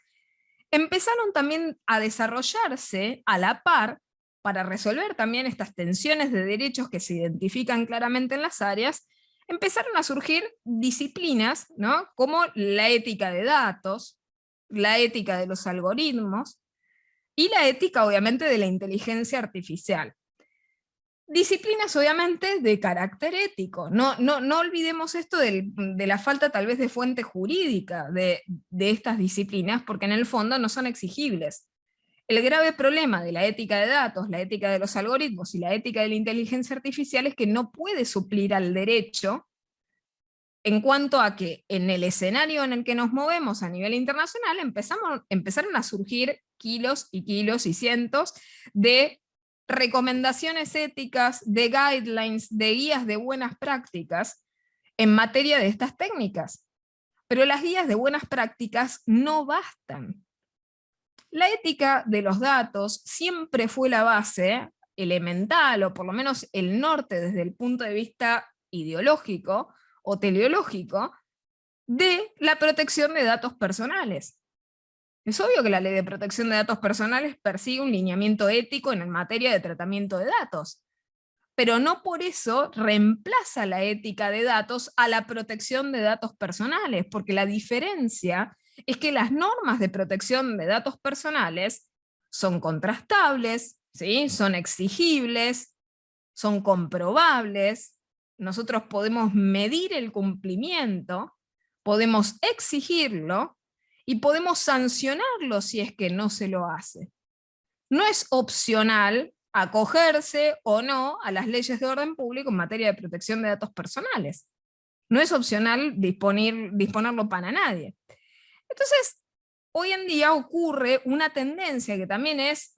empezaron también a desarrollarse a la par para resolver también estas tensiones de derechos que se identifican claramente en las áreas. Empezaron a surgir disciplinas, ¿no?, como la ética de datos, la ética de los algoritmos, y la ética, obviamente, de la inteligencia artificial. Disciplinas, obviamente, de carácter ético. No olvidemos esto de la falta, tal vez, de fuente jurídica de estas disciplinas, porque en el fondo no son exigibles. El grave problema de la ética de datos, la ética de los algoritmos y la ética de la inteligencia artificial es que no puede suplir al derecho, en cuanto a que en el escenario en el que nos movemos a nivel internacional empezaron a surgir kilos y kilos y cientos de recomendaciones éticas, de guidelines, de guías de buenas prácticas en materia de estas técnicas. Pero las guías de buenas prácticas no bastan. La ética de los datos siempre fue la base elemental, o por lo menos el norte desde el punto de vista ideológico o teleológico, de la protección de datos personales. Es obvio que la Ley de Protección de Datos Personales persigue un lineamiento ético en materia de tratamiento de datos, pero no por eso reemplaza la ética de datos a la protección de datos personales, porque la diferencia es que las normas de protección de datos personales son contrastables, ¿sí?, son exigibles, son comprobables, nosotros podemos medir el cumplimiento, podemos exigirlo, y podemos sancionarlo si es que no se lo hace. No es opcional acogerse o no a las leyes de orden público en materia de protección de datos personales. No es opcional disponerlo para nadie. Entonces, hoy en día ocurre una tendencia que también es,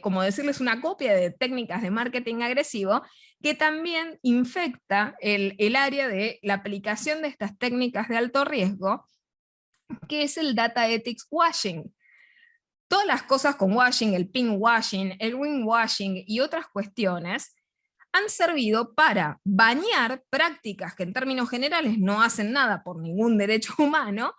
como decirles, una copia de técnicas de marketing agresivo, que también infecta el área de la aplicación de estas técnicas de alto riesgo, que es el data ethics washing. Todas las cosas con washing, el pink washing, el green washing y otras cuestiones, han servido para bañar prácticas que en términos generales no hacen nada por ningún derecho humano,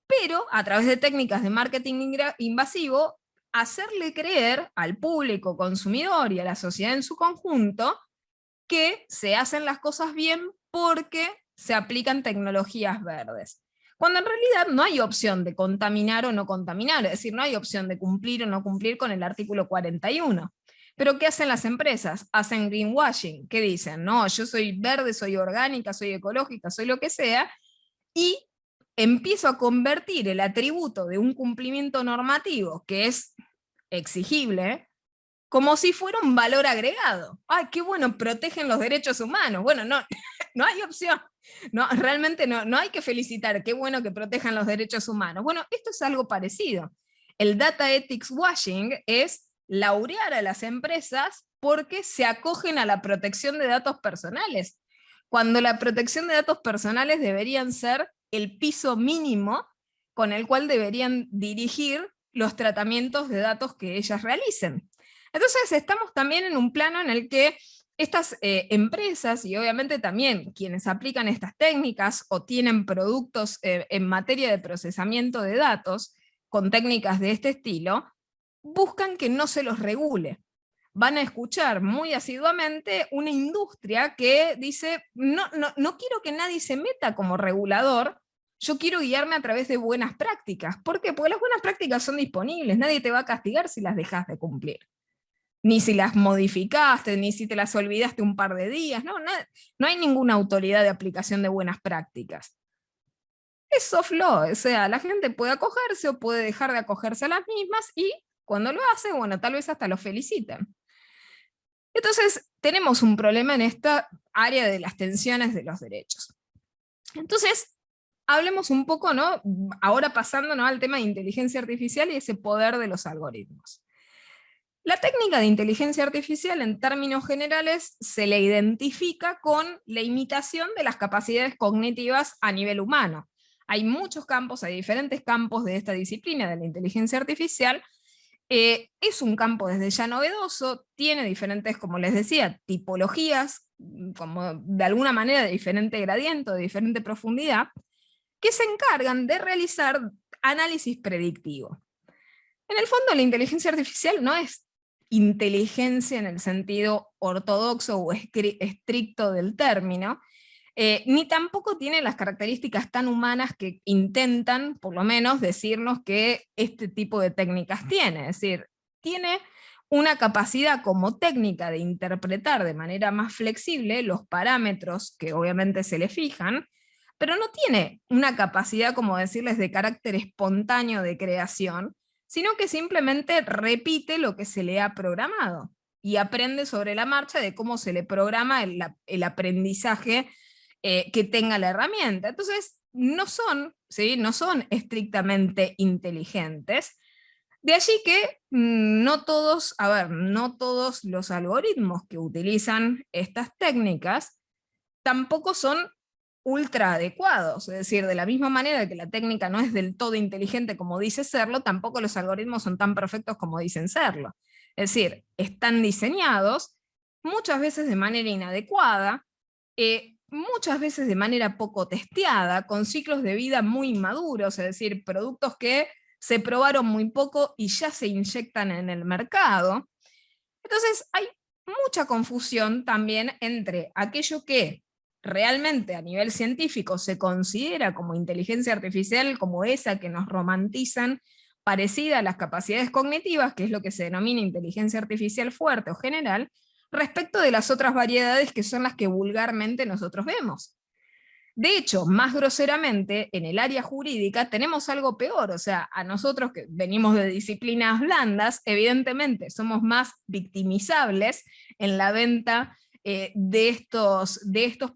pero a través de técnicas de marketing invasivo, hacerle creer al público consumidor y a la sociedad en su conjunto que se hacen las cosas bien porque se aplican tecnologías verdes. Cuando en realidad no hay opción de contaminar o no contaminar, es decir, no hay opción de cumplir o no cumplir con el artículo 41. Pero ¿qué hacen las empresas? Hacen greenwashing. ¿Qué dicen? No, yo soy verde, soy orgánica, soy ecológica, soy lo que sea, y empiezo a convertir el atributo de un cumplimiento normativo, que es exigible, como si fuera un valor agregado. ¡Ay, qué bueno, protegen los derechos humanos! Bueno, no, no hay opción. No, realmente no hay que felicitar, qué bueno que protejan los derechos humanos. Bueno, esto es algo parecido. El data ethics washing es laurear a las empresas porque se acogen a la protección de datos personales, cuando la protección de datos personales deberían ser el piso mínimo con el cual deberían dirigir los tratamientos de datos que ellas realicen. Entonces estamos también en un plano en el que estas empresas, y obviamente también quienes aplican estas técnicas o tienen productos en materia de procesamiento de datos con técnicas de este estilo, buscan que no se los regule. Van a escuchar muy asiduamente una industria que dice, no quiero que nadie se meta como regulador, yo quiero guiarme a través de buenas prácticas. ¿Por qué? Porque las buenas prácticas son disponibles, nadie te va a castigar si las dejas de cumplir. Ni si las modificaste, ni si te las olvidaste un par de días, no hay ninguna autoridad de aplicación de buenas prácticas. Es soft law, o sea, la gente puede acogerse o puede dejar de acogerse a las mismas, y cuando lo hace, bueno, tal vez hasta lo felicitan. Entonces, tenemos un problema en esta área de las tensiones de los derechos. Entonces, hablemos un poco, ¿no?, ahora pasando, ¿no?, al tema de inteligencia artificial y ese poder de los algoritmos. La técnica de inteligencia artificial, en términos generales, se le identifica con la imitación de las capacidades cognitivas a nivel humano. Hay muchos campos, hay diferentes campos de esta disciplina de la inteligencia artificial. Es un campo desde ya novedoso, tiene diferentes, como les decía, tipologías, como de alguna manera de diferente gradiente, de diferente profundidad, que se encargan de realizar análisis predictivo. En el fondo, la inteligencia artificial no es inteligencia en el sentido ortodoxo o estricto del término, ni tampoco tiene las características tan humanas que intentan, por lo menos, decirnos que este tipo de técnicas tiene. Es decir, tiene una capacidad como técnica de interpretar de manera más flexible los parámetros que obviamente se le fijan, pero no tiene una capacidad, como decirles, de carácter espontáneo de creación, sino que simplemente repite lo que se le ha programado y aprende sobre la marcha de cómo se le programa el aprendizaje que tenga la herramienta. Entonces, no son, ¿sí?, no son estrictamente inteligentes. De allí que no todos, no todos los algoritmos que utilizan estas técnicas tampoco son ultra adecuados. Es decir, de la misma manera que la técnica no es del todo inteligente como dice serlo, tampoco los algoritmos son tan perfectos como dicen serlo. Es decir, están diseñados muchas veces de manera inadecuada, muchas veces de manera poco testeada, con ciclos de vida muy inmaduros, es decir, productos que se probaron muy poco y ya se inyectan en el mercado. Entonces hay mucha confusión también entre aquello que realmente a nivel científico se considera como inteligencia artificial, como esa que nos romantizan, parecida a las capacidades cognitivas, que es lo que se denomina inteligencia artificial fuerte o general, respecto de las otras variedades que son las que vulgarmente nosotros vemos. De hecho, más groseramente, en el área jurídica tenemos algo peor, o sea, a nosotros que venimos de disciplinas blandas, evidentemente somos más victimizables en la venta de estos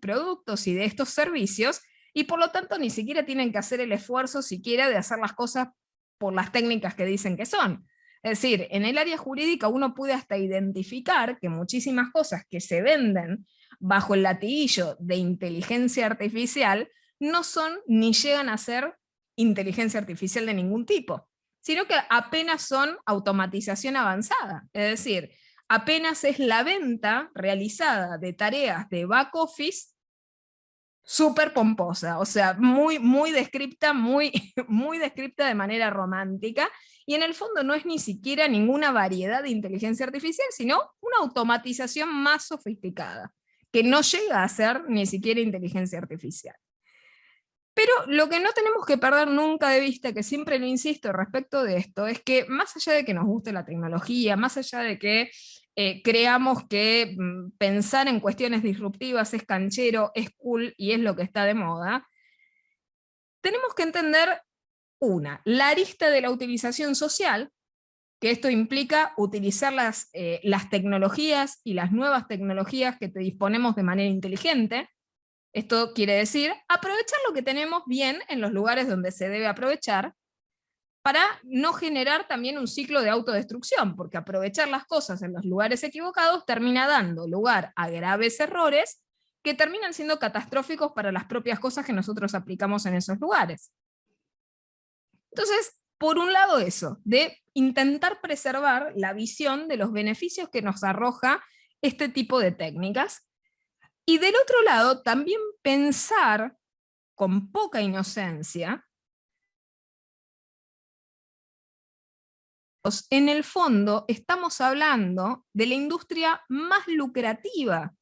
productos y de estos servicios, y por lo tanto ni siquiera tienen que hacer el esfuerzo siquiera de hacer las cosas por las técnicas que dicen que son. Es decir, en el área jurídica uno puede hasta identificar que muchísimas cosas que se venden bajo el latiguillo de inteligencia artificial no son ni llegan a ser inteligencia artificial de ningún tipo, sino que apenas son automatización avanzada. Es decir, apenas es la venta realizada de tareas de back office súper pomposa, o sea, muy descripta, muy descripta de manera romántica, y en el fondo no es ni siquiera ninguna variedad de inteligencia artificial, sino una automatización más sofisticada, que no llega a ser ni siquiera inteligencia artificial. Pero lo que no tenemos que perder nunca de vista, que siempre lo insisto respecto de esto, es que más allá de que nos guste la tecnología, más allá de que creamos que pensar en cuestiones disruptivas es canchero, es cool y es lo que está de moda, tenemos que entender la arista de la utilización social, que esto implica utilizar las tecnologías y las nuevas tecnologías que disponemos de manera inteligente. Esto quiere decir aprovechar lo que tenemos bien en los lugares donde se debe aprovechar, para no generar también un ciclo de autodestrucción, porque aprovechar las cosas en los lugares equivocados termina dando lugar a graves errores que terminan siendo catastróficos para las propias cosas que nosotros aplicamos en esos lugares. Entonces, por un lado eso, de intentar preservar la visión de los beneficios que nos arroja este tipo de técnicas, y del otro lado también pensar con poca inocencia, en el fondo estamos hablando de la industria más lucrativa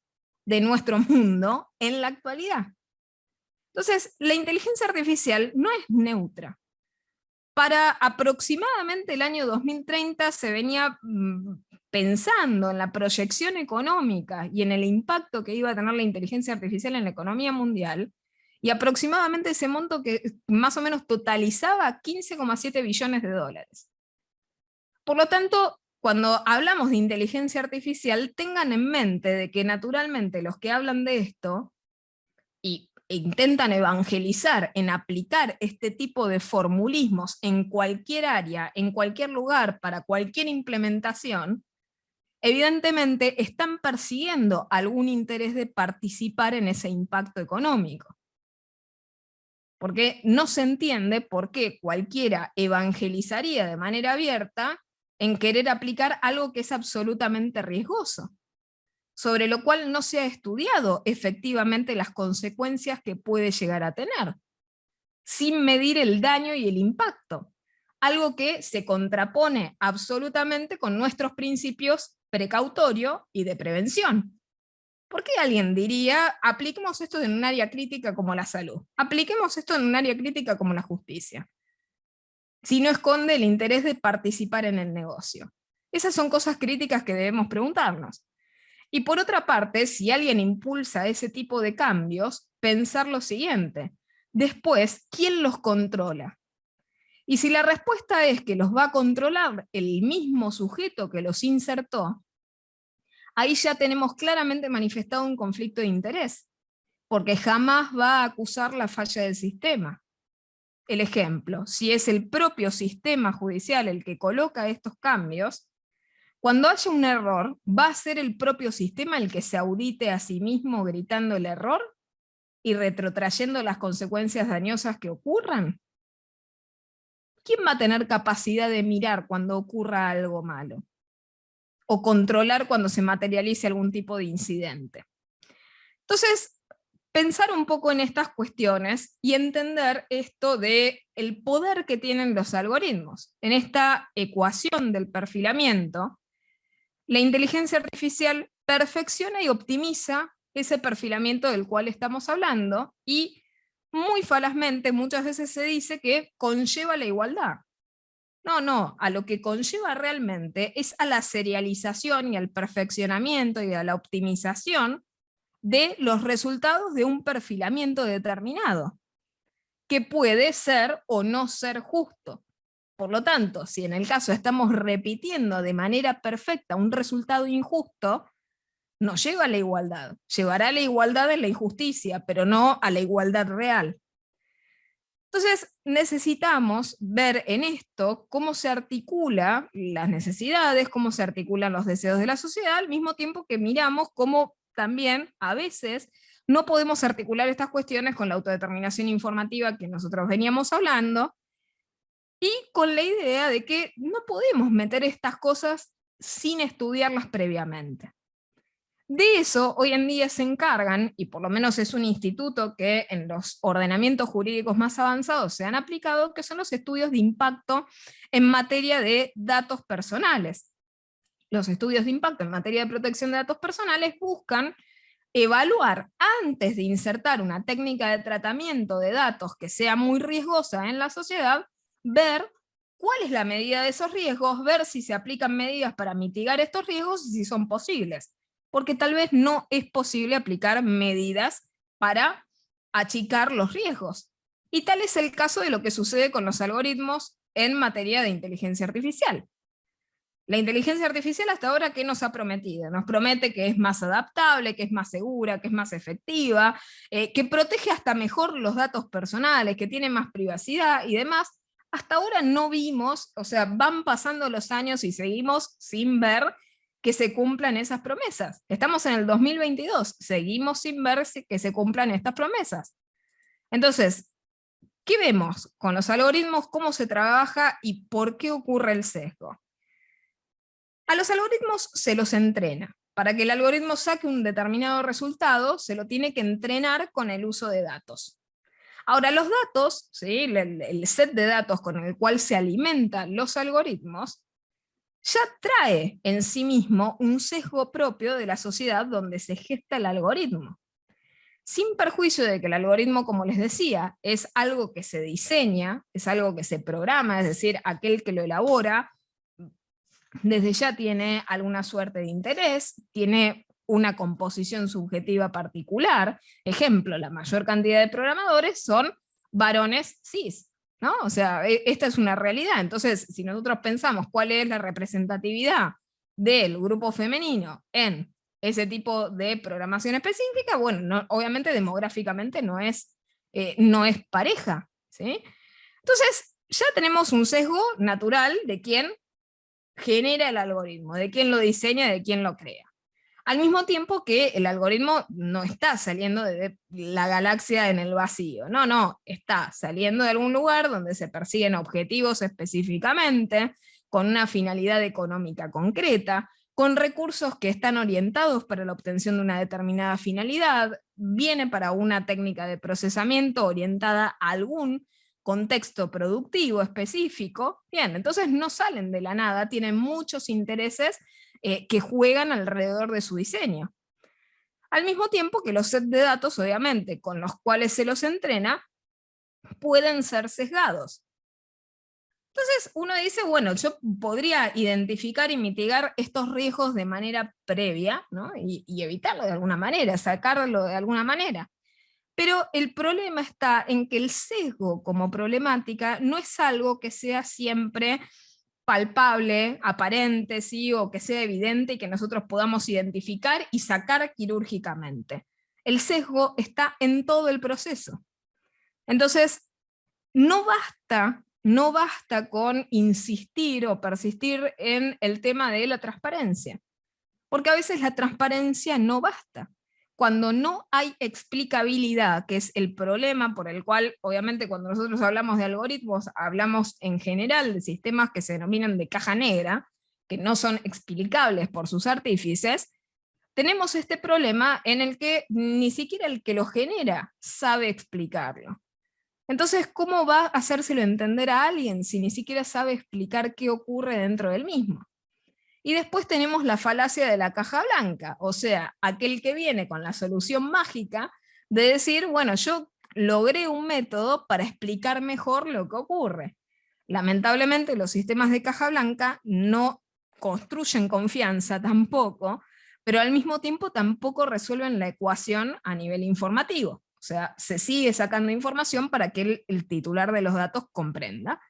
de nuestro mundo en la actualidad. Entonces, la inteligencia artificial no es neutra. Para aproximadamente el año 2030 se venía pensando en la proyección económica y en el impacto que iba a tener la inteligencia artificial en la economía mundial, y aproximadamente ese monto que más o menos totalizaba 15,7 billones de dólares. Por lo tanto, cuando hablamos de inteligencia artificial, tengan en mente de que naturalmente los que hablan de esto e intentan evangelizar en aplicar este tipo de formulismos en cualquier área, en cualquier lugar, para cualquier implementación, evidentemente están persiguiendo algún interés de participar en ese impacto económico. Porque no se entiende por qué cualquiera evangelizaría de manera abierta en querer aplicar algo que es absolutamente riesgoso, sobre lo cual no se ha estudiado efectivamente las consecuencias que puede llegar a tener. sin medir el daño y el impacto, algo que se contrapone absolutamente con nuestros principios precautorio y de prevención. ¿Por qué alguien diría, apliquemos esto en un área crítica como la salud, apliquemos esto en un área crítica como la justicia, si no esconde el interés de participar en el negocio? Esas son cosas críticas que debemos preguntarnos. Y por otra parte, si alguien impulsa ese tipo de cambios, pensar lo siguiente: después, ¿quién los controla? Y si la respuesta es que los va a controlar el mismo sujeto que los insertó, ahí ya tenemos claramente manifestado un conflicto de interés, porque jamás va a acusar la falla del sistema. El ejemplo, si es el propio sistema judicial el que coloca estos cambios, cuando haya un error, ¿va a ser el propio sistema el que se audite a sí mismo gritando el error y retrotrayendo las consecuencias dañosas que ocurran? ¿Quién va a tener capacidad de mirar cuando ocurra algo malo? O controlar cuando se materialice algún tipo de incidente. Entonces, pensar un poco en estas cuestiones y entender esto de el poder que tienen los algoritmos. En esta ecuación del perfilamiento, la inteligencia artificial perfecciona y optimiza ese perfilamiento del cual estamos hablando, y muy falazmente muchas veces se dice que conlleva la igualdad. No, a lo que conlleva realmente es a la serialización y al perfeccionamiento y a la optimización de los resultados de un perfilamiento determinado, que puede ser o no ser justo. Por lo tanto, si en el caso estamos repitiendo de manera perfecta un resultado injusto, no lleva a la igualdad. Llevará a la igualdad en la injusticia, pero no a la igualdad real. Entonces, necesitamos ver en esto cómo se articulan las necesidades, cómo se articulan los deseos de la sociedad, al mismo tiempo que miramos cómo también a veces no podemos articular estas cuestiones con la autodeterminación informativa que nosotros veníamos hablando, y con la idea de que no podemos meter estas cosas sin estudiarlas previamente. De eso hoy en día se encargan, y por lo menos es un instituto que en los ordenamientos jurídicos más avanzados se han aplicado, que son los estudios de impacto en materia de datos personales. Los estudios de impacto en materia de protección de datos personales buscan evaluar, antes de insertar una técnica de tratamiento de datos que sea muy riesgosa en la sociedad, ver cuál es la medida de esos riesgos, ver si se aplican medidas para mitigar estos riesgos y si son posibles. Porque tal vez no es posible aplicar medidas para achicar los riesgos. Y tal es el caso de lo que sucede con los algoritmos en materia de inteligencia artificial. La inteligencia artificial hasta ahora, ¿qué nos ha prometido? Nos promete que es más adaptable, que es más segura, que es más efectiva, que protege hasta mejor los datos personales, que tiene más privacidad y demás. Hasta ahora no vimos, o sea, van pasando los años y seguimos sin ver que se cumplan esas promesas. Estamos en el 2022, seguimos sin ver que se cumplan estas promesas. Entonces, ¿qué vemos con los algoritmos? ¿Cómo se trabaja y por qué ocurre el sesgo? A los algoritmos se los entrena. Para que el algoritmo saque un determinado resultado, se lo tiene que entrenar con el uso de datos. Ahora, los datos, ¿sí? el set de datos con el cual se alimentan los algoritmos, ya trae en sí mismo un sesgo propio de la sociedad donde se gesta el algoritmo. Sin perjuicio de que el algoritmo, como les decía, es algo que se diseña, es algo que se programa, es decir, aquel que lo elabora desde ya tiene alguna suerte de interés, tiene una composición subjetiva particular. Ejemplo, la mayor cantidad de programadores son varones cis, ¿no? O sea, esta es una realidad. Entonces, si nosotros pensamos cuál es la representatividad del grupo femenino en ese tipo de programación específica, bueno, obviamente demográficamente no es pareja, ¿sí? Entonces, ya tenemos un sesgo natural de quién genera el algoritmo, de quién lo diseña, de quién lo crea. Al mismo tiempo que el algoritmo no está saliendo de la galaxia en el vacío, no, está saliendo de algún lugar donde se persiguen objetivos específicamente, con una finalidad económica concreta, con recursos que están orientados para la obtención de una determinada finalidad, viene para una técnica de procesamiento orientada a algún contexto productivo específico, bien, entonces no salen de la nada, tienen muchos intereses que juegan alrededor de su diseño. Al mismo tiempo que los sets de datos, obviamente, con los cuales se los entrena, pueden ser sesgados. Entonces uno dice, bueno, yo podría identificar y mitigar estos riesgos de manera previa, ¿no? y evitarlo de alguna manera, sacarlo de alguna manera. Pero el problema está en que el sesgo como problemática no es algo que sea siempre palpable, aparente, ¿sí? O que sea evidente y que nosotros podamos identificar y sacar quirúrgicamente. El sesgo está en todo el proceso. Entonces, no basta con insistir o persistir en el tema de la transparencia, porque a veces la transparencia no basta. Cuando no hay explicabilidad, que es el problema por el cual, obviamente cuando nosotros hablamos de algoritmos, hablamos en general de sistemas que se denominan de caja negra, que no son explicables por sus artífices, tenemos este problema en el que ni siquiera el que lo genera sabe explicarlo. Entonces, ¿cómo va a hacérselo entender a alguien si ni siquiera sabe explicar qué ocurre dentro del mismo? Y después tenemos la falacia de la caja blanca, o sea, aquel que viene con la solución mágica de decir, bueno, yo logré un método para explicar mejor lo que ocurre. Lamentablemente los sistemas de caja blanca no construyen confianza tampoco, pero al mismo tiempo tampoco resuelven la ecuación a nivel informativo. O sea, se sigue sacando información para que el titular de los datos comprenda.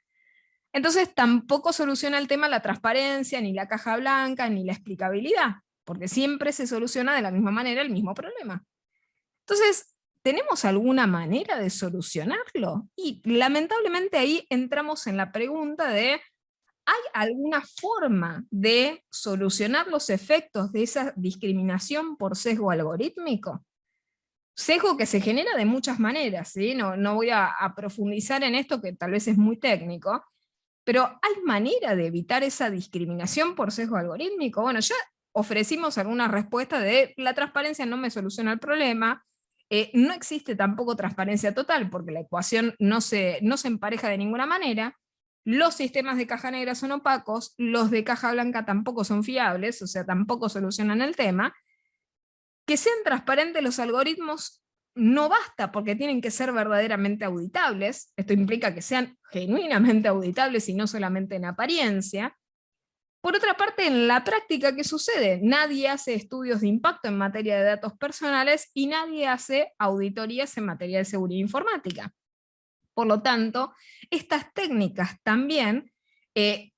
Entonces tampoco soluciona el tema la transparencia, ni la caja blanca, ni la explicabilidad, porque siempre se soluciona de la misma manera el mismo problema. Entonces, ¿tenemos alguna manera de solucionarlo? Y lamentablemente ahí entramos en la pregunta de, ¿hay alguna forma de solucionar los efectos de esa discriminación por sesgo algorítmico? Sesgo que se genera de muchas maneras, ¿sí? No voy a profundizar en esto, que tal vez es muy técnico, pero ¿hay manera de evitar esa discriminación por sesgo algorítmico? Bueno, ya ofrecimos alguna respuesta de la transparencia no me soluciona el problema, no existe tampoco transparencia total, porque la ecuación no se empareja de ninguna manera, los sistemas de caja negra son opacos, los de caja blanca tampoco son fiables, o sea, tampoco solucionan el tema. Que sean transparentes los algoritmos no basta, porque tienen que ser verdaderamente auditables. Esto implica que sean genuinamente auditables y no solamente en apariencia. Por otra parte, en la práctica, ¿qué sucede? Nadie hace estudios de impacto en materia de datos personales y nadie hace auditorías en materia de seguridad informática. Por lo tanto, estas técnicas también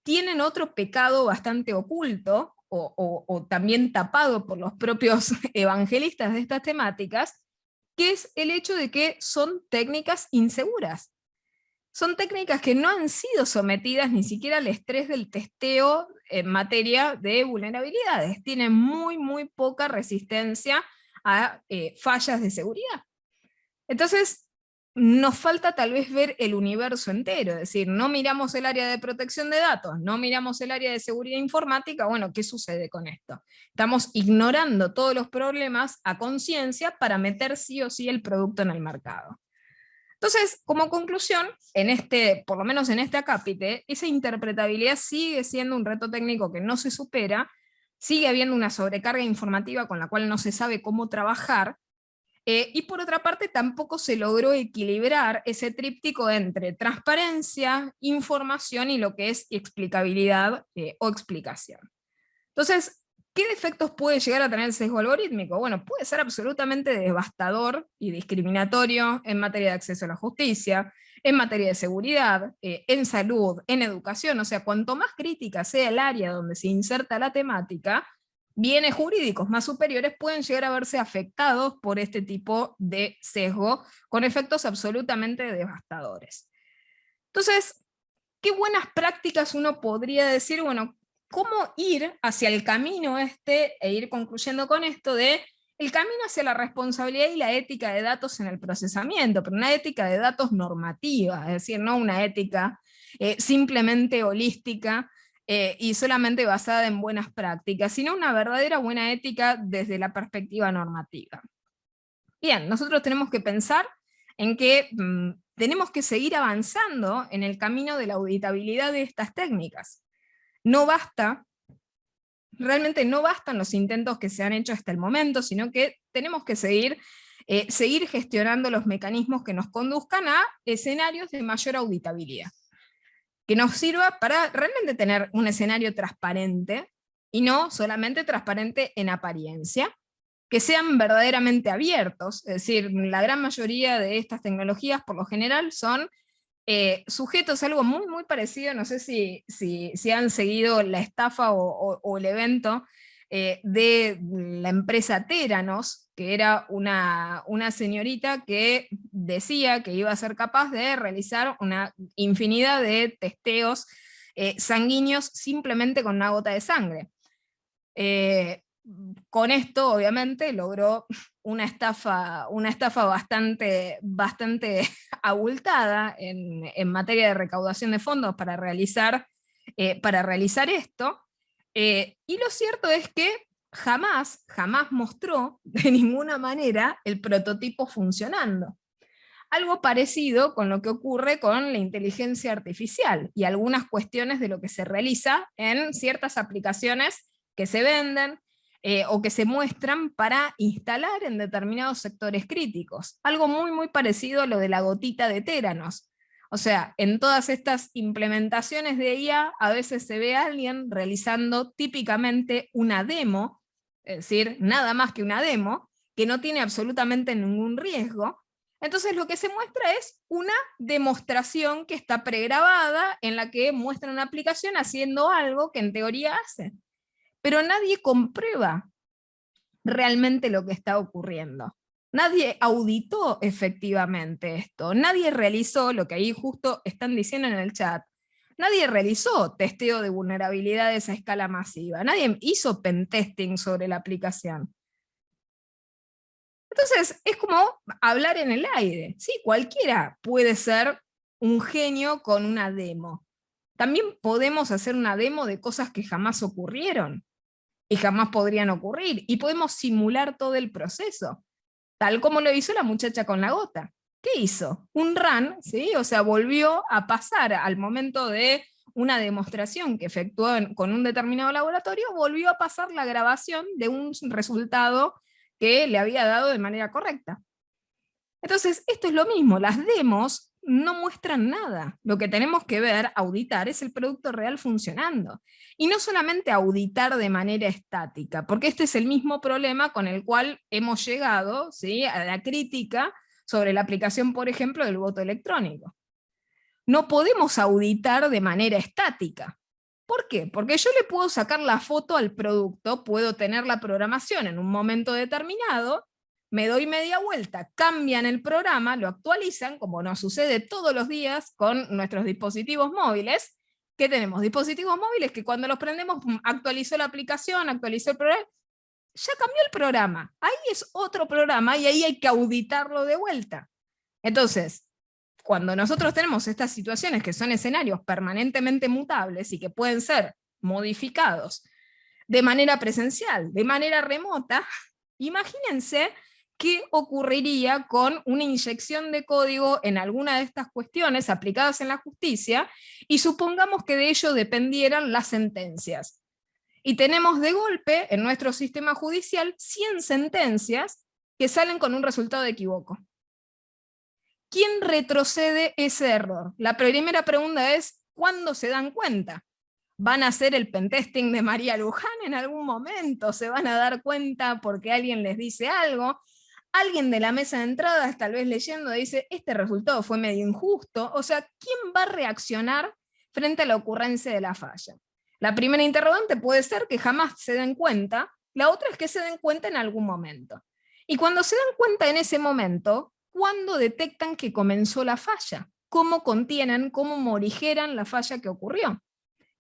tienen otro pecado bastante oculto, o también tapado por los propios evangelistas de estas temáticas, que es el hecho de que son técnicas inseguras. Son técnicas que no han sido sometidas ni siquiera al estrés del testeo en materia de vulnerabilidades. Tienen muy poca resistencia a fallas de seguridad. Entonces, nos falta tal vez ver el universo entero, es decir, no miramos el área de protección de datos, no miramos el área de seguridad informática, bueno, ¿qué sucede con esto? Estamos ignorando todos los problemas a conciencia para meter sí o sí el producto en el mercado. Entonces, como conclusión, por lo menos en este acápite, esa interpretabilidad sigue siendo un reto técnico que no se supera, sigue habiendo una sobrecarga informativa con la cual no se sabe cómo trabajar, y por otra parte tampoco se logró equilibrar ese tríptico entre transparencia, información y lo que es explicabilidad o explicación. Entonces, ¿qué defectos puede llegar a tener el sesgo algorítmico? Bueno, puede ser absolutamente devastador y discriminatorio en materia de acceso a la justicia, en materia de seguridad, en salud, en educación. O sea, cuanto más crítica sea el área donde se inserta la temática, bienes jurídicos más superiores pueden llegar a verse afectados por este tipo de sesgo, con efectos absolutamente devastadores. Entonces, ¿qué buenas prácticas uno podría decir? Bueno, ¿cómo ir hacia el camino e ir concluyendo con esto de el camino hacia la responsabilidad y la ética de datos en el procesamiento, pero una ética de datos normativa, es decir, no una ética simplemente holística, y solamente basada en buenas prácticas, sino una verdadera buena ética desde la perspectiva normativa. Bien, nosotros tenemos que pensar en que tenemos que seguir avanzando en el camino de la auditabilidad de estas técnicas. No basta, realmente no bastan los intentos que se han hecho hasta el momento, sino que tenemos que seguir gestionando los mecanismos que nos conduzcan a escenarios de mayor auditabilidad, que nos sirva para realmente tener un escenario transparente, y no solamente transparente en apariencia, que sean verdaderamente abiertos. Es decir, la gran mayoría de estas tecnologías por lo general son sujetos a algo muy, muy parecido. No sé si han seguido la estafa o el evento de la empresa Theranos, que era una señorita que decía que iba a ser capaz de realizar una infinidad de testeos sanguíneos simplemente con una gota de sangre. Con esto, obviamente, logró una estafa bastante abultada en materia de recaudación de fondos para realizar esto. Y lo cierto es que jamás mostró de ninguna manera el prototipo funcionando. Algo parecido con lo que ocurre con la inteligencia artificial y algunas cuestiones de lo que se realiza en ciertas aplicaciones que se venden o que se muestran para instalar en determinados sectores críticos. Algo muy, muy parecido a lo de la gotita de Theranos. O sea, en todas estas implementaciones de IA, a veces se ve a alguien realizando típicamente una demo, es decir, nada más que una demo, que no tiene absolutamente ningún riesgo. Entonces lo que se muestra es una demostración que está pregrabada, en la que muestra una aplicación haciendo algo que en teoría hace. Pero nadie comprueba realmente lo que está ocurriendo. Nadie auditó efectivamente esto, nadie realizó lo que ahí justo están diciendo en el chat, nadie realizó testeo de vulnerabilidades a escala masiva, nadie hizo pentesting sobre la aplicación. Entonces es como hablar en el aire, ¿sí? Cualquiera puede ser un genio con una demo. También podemos hacer una demo de cosas que jamás ocurrieron y jamás podrían ocurrir, y podemos simular todo el proceso, tal como lo hizo la muchacha con la gota. ¿Qué hizo? Un run, ¿sí? O sea, volvió a pasar al momento de una demostración que efectuó con un determinado laboratorio, volvió a pasar la grabación de un resultado que le había dado de manera correcta. Entonces, esto es lo mismo, las demos no muestran nada. Lo que tenemos que ver, auditar, es el producto real funcionando. Y no solamente auditar de manera estática, porque este es el mismo problema con el cual hemos llegado, ¿sí?, a la crítica sobre la aplicación, por ejemplo, del voto electrónico. No podemos auditar de manera estática. ¿Por qué? Porque yo le puedo sacar la foto al producto, puedo tener la programación en un momento determinado, me doy media vuelta, cambian el programa, lo actualizan, como nos sucede todos los días con nuestros dispositivos móviles, que tenemos dispositivos móviles que cuando los prendemos, actualizó la aplicación, actualizó el programa, ya cambió el programa, ahí es otro programa y ahí hay que auditarlo de vuelta. Entonces, cuando nosotros tenemos estas situaciones que son escenarios permanentemente mutables y que pueden ser modificados de manera presencial, de manera remota, imagínense qué ocurriría con una inyección de código en alguna de estas cuestiones aplicadas en la justicia, y supongamos que de ello dependieran las sentencias. Y tenemos de golpe en nuestro sistema judicial 100 sentencias que salen con un resultado de equívoco. ¿Quién retrocede ese error? La primera pregunta es, ¿cuándo se dan cuenta? ¿Van a hacer el pentesting de María Luján en algún momento? ¿Se van a dar cuenta porque alguien les dice algo? Alguien de la mesa de entradas, tal vez leyendo, dice, este resultado fue medio injusto. O sea, ¿quién va a reaccionar frente a la ocurrencia de la falla? La primera interrogante puede ser que jamás se den cuenta, la otra es que se den cuenta en algún momento. Y cuando se dan cuenta en ese momento, ¿cuándo detectan que comenzó la falla? ¿Cómo contienen, cómo morigeran la falla que ocurrió?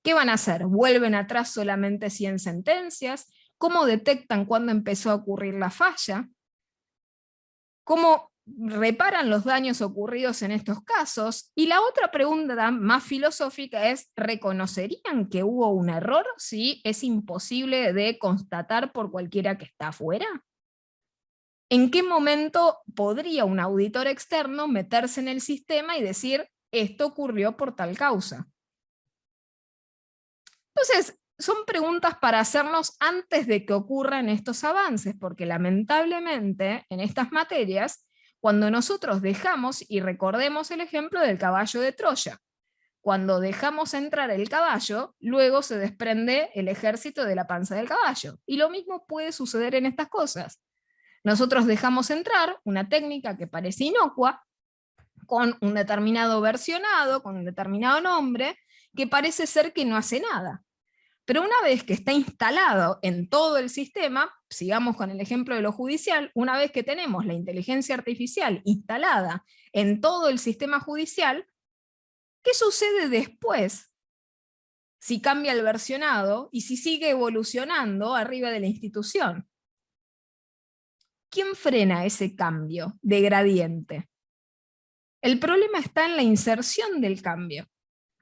¿Qué van a hacer? ¿Vuelven atrás solamente 100 sentencias? ¿Cómo detectan cuándo empezó a ocurrir la falla? ¿Cómo reparan los daños ocurridos en estos casos? Y la otra pregunta más filosófica es, ¿reconocerían que hubo un error si es imposible de constatar por cualquiera que está afuera? ¿En qué momento podría un auditor externo meterse en el sistema y decir, esto ocurrió por tal causa? Entonces, son preguntas para hacernos antes de que ocurran estos avances, porque lamentablemente en estas materias, cuando nosotros dejamos, y recordemos el ejemplo del caballo de Troya, cuando dejamos entrar el caballo, luego se desprende el ejército de la panza del caballo. Y lo mismo puede suceder en estas cosas. Nosotros dejamos entrar una técnica que parece inocua, con un determinado versionado, con un determinado nombre, que parece ser que no hace nada. Pero una vez que está instalado en todo el sistema, sigamos con el ejemplo de lo judicial, una vez que tenemos la inteligencia artificial instalada en todo el sistema judicial, ¿qué sucede después? Si cambia el versionado y si sigue evolucionando arriba de la institución. ¿Quién frena ese cambio de gradiente? El problema está en la inserción del cambio,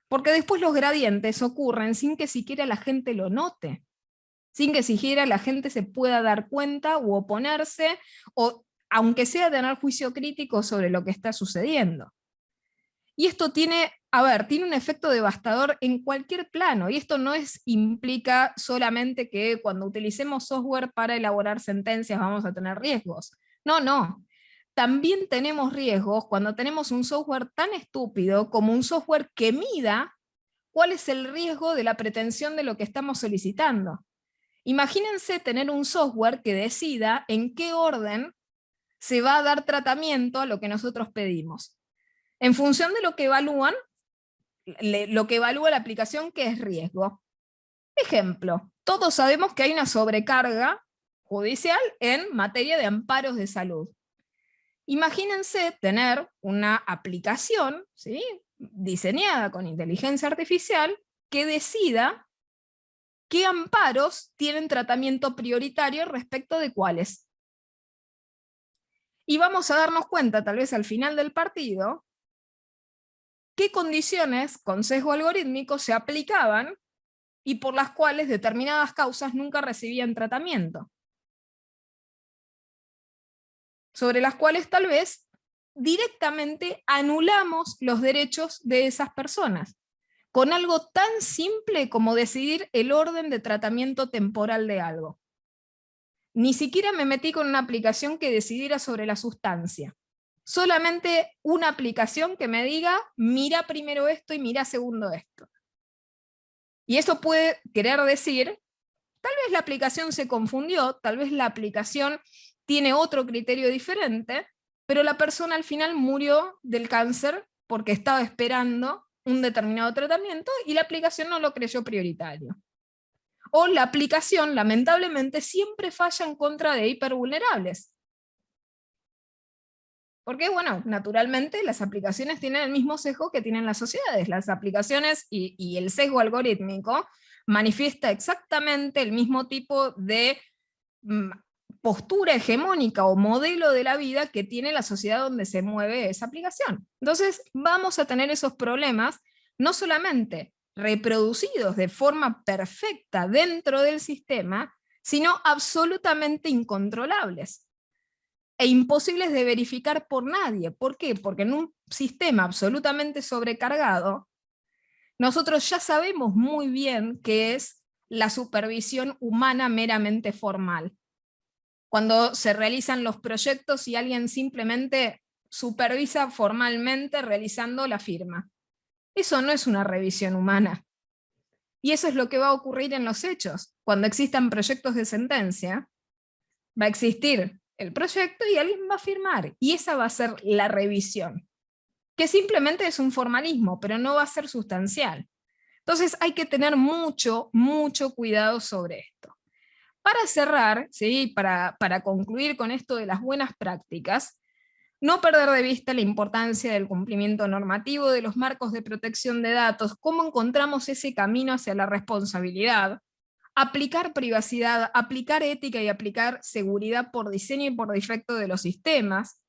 porque después los gradientes ocurren sin que siquiera la gente lo note, sin que siquiera la gente se pueda dar cuenta u oponerse, o aunque sea tener juicio crítico sobre lo que está sucediendo. Y esto tiene un efecto devastador en cualquier plano, y esto no implica solamente que cuando utilicemos software para elaborar sentencias vamos a tener riesgos. No. También tenemos riesgos cuando tenemos un software tan estúpido como un software que mida cuál es el riesgo de la pretensión de lo que estamos solicitando. Imagínense tener un software que decida en qué orden se va a dar tratamiento a lo que nosotros pedimos. En función de lo que evalúa la aplicación, que es riesgo. Ejemplo, todos sabemos que hay una sobrecarga judicial en materia de amparos de salud. Imagínense tener una aplicación, ¿sí?, diseñada con inteligencia artificial que decida qué amparos tienen tratamiento prioritario respecto de cuáles. Y vamos a darnos cuenta, tal vez al final del partido, qué condiciones con sesgo algorítmico se aplicaban y por las cuales determinadas causas nunca recibían tratamiento. Sobre las cuales tal vez directamente anulamos los derechos de esas personas, con algo tan simple como decidir el orden de tratamiento temporal de algo. Ni siquiera me metí con una aplicación que decidiera sobre la sustancia. Solamente una aplicación que me diga, mira primero esto y mira segundo esto. Y eso puede querer decir, tal vez la aplicación se confundió, tal vez la aplicación tiene otro criterio diferente, pero la persona al final murió del cáncer porque estaba esperando un determinado tratamiento y la aplicación no lo creyó prioritario. O la aplicación, lamentablemente, siempre falla en contra de hipervulnerables. Porque, bueno, naturalmente las aplicaciones tienen el mismo sesgo que tienen las sociedades. Las aplicaciones y el sesgo algorítmico manifiesta exactamente el mismo tipo de postura hegemónica o modelo de la vida que tiene la sociedad donde se mueve esa aplicación. Entonces vamos a tener esos problemas, no solamente reproducidos de forma perfecta dentro del sistema, sino absolutamente incontrolables e imposibles de verificar por nadie. ¿Por qué? Porque en un sistema absolutamente sobrecargado, nosotros ya sabemos muy bien qué es la supervisión humana meramente formal. Cuando se realizan los proyectos y alguien simplemente supervisa formalmente realizando la firma. Eso no es una revisión humana. Y eso es lo que va a ocurrir en los hechos. Cuando existan proyectos de sentencia, va a existir el proyecto y alguien va a firmar. Y esa va a ser la revisión. Que simplemente es un formalismo, pero no va a ser sustancial. Entonces hay que tener mucho cuidado sobre esto. Para cerrar, ¿sí?, para concluir con esto de las buenas prácticas, no perder de vista la importancia del cumplimiento normativo de los marcos de protección de datos, cómo encontramos ese camino hacia la responsabilidad, aplicar privacidad, aplicar ética y aplicar seguridad por diseño y por defecto de los sistemas,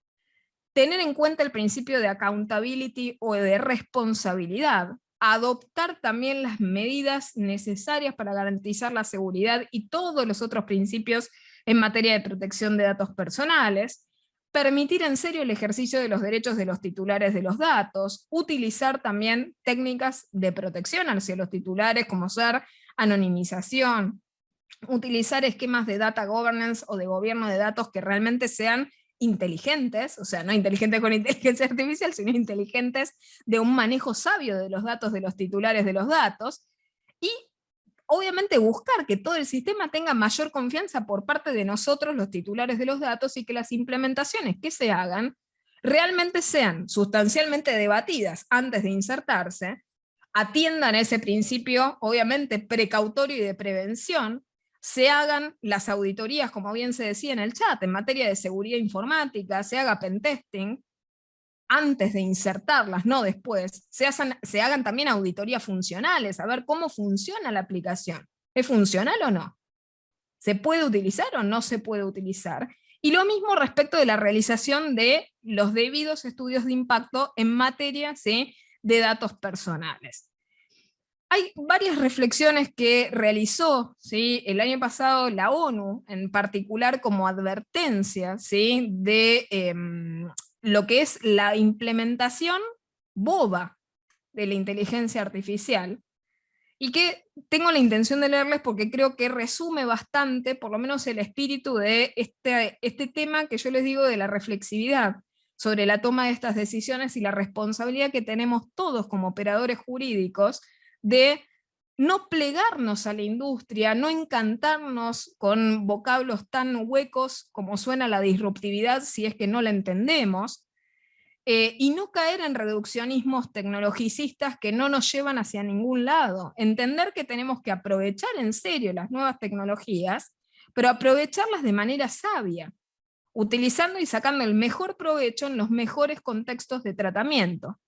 tener en cuenta el principio de accountability o de responsabilidad, adoptar también las medidas necesarias para garantizar la seguridad y todos los otros principios en materia de protección de datos personales, permitir en serio el ejercicio de los derechos de los titulares de los datos, utilizar también técnicas de protección hacia los titulares, como ser anonimización, utilizar esquemas de data governance o de gobierno de datos que realmente sean inteligentes, o sea, no inteligentes con inteligencia artificial, sino inteligentes de un manejo sabio de los datos de los titulares de los datos, y obviamente buscar que todo el sistema tenga mayor confianza por parte de nosotros, los titulares de los datos, y que las implementaciones que se hagan realmente sean sustancialmente debatidas antes de insertarse, atiendan ese principio, obviamente, precautorio y de prevención, se hagan las auditorías, como bien se decía en el chat, en materia de seguridad informática, se haga pentesting, antes de insertarlas, no después, se hagan también auditorías funcionales, a ver cómo funciona la aplicación. ¿Es funcional o no? ¿Se puede utilizar o no se puede utilizar? Y lo mismo respecto de la realización de los debidos estudios de impacto en materia, ¿sí?, de datos personales. Hay varias reflexiones que realizó, ¿sí?, el año pasado la ONU, en particular como advertencia, ¿sí?, de lo que es la implementación boba de la inteligencia artificial, y que tengo la intención de leerles porque creo que resume bastante, por lo menos el espíritu de este tema que yo les digo de la reflexividad sobre la toma de estas decisiones y la responsabilidad que tenemos todos como operadores jurídicos de no plegarnos a la industria, no encantarnos con vocablos tan huecos como suena la disruptividad si es que no la entendemos, y no caer en reduccionismos tecnologicistas que no nos llevan hacia ningún lado. Entender que tenemos que aprovechar en serio las nuevas tecnologías, pero aprovecharlas de manera sabia, utilizando y sacando el mejor provecho en los mejores contextos de tratamiento.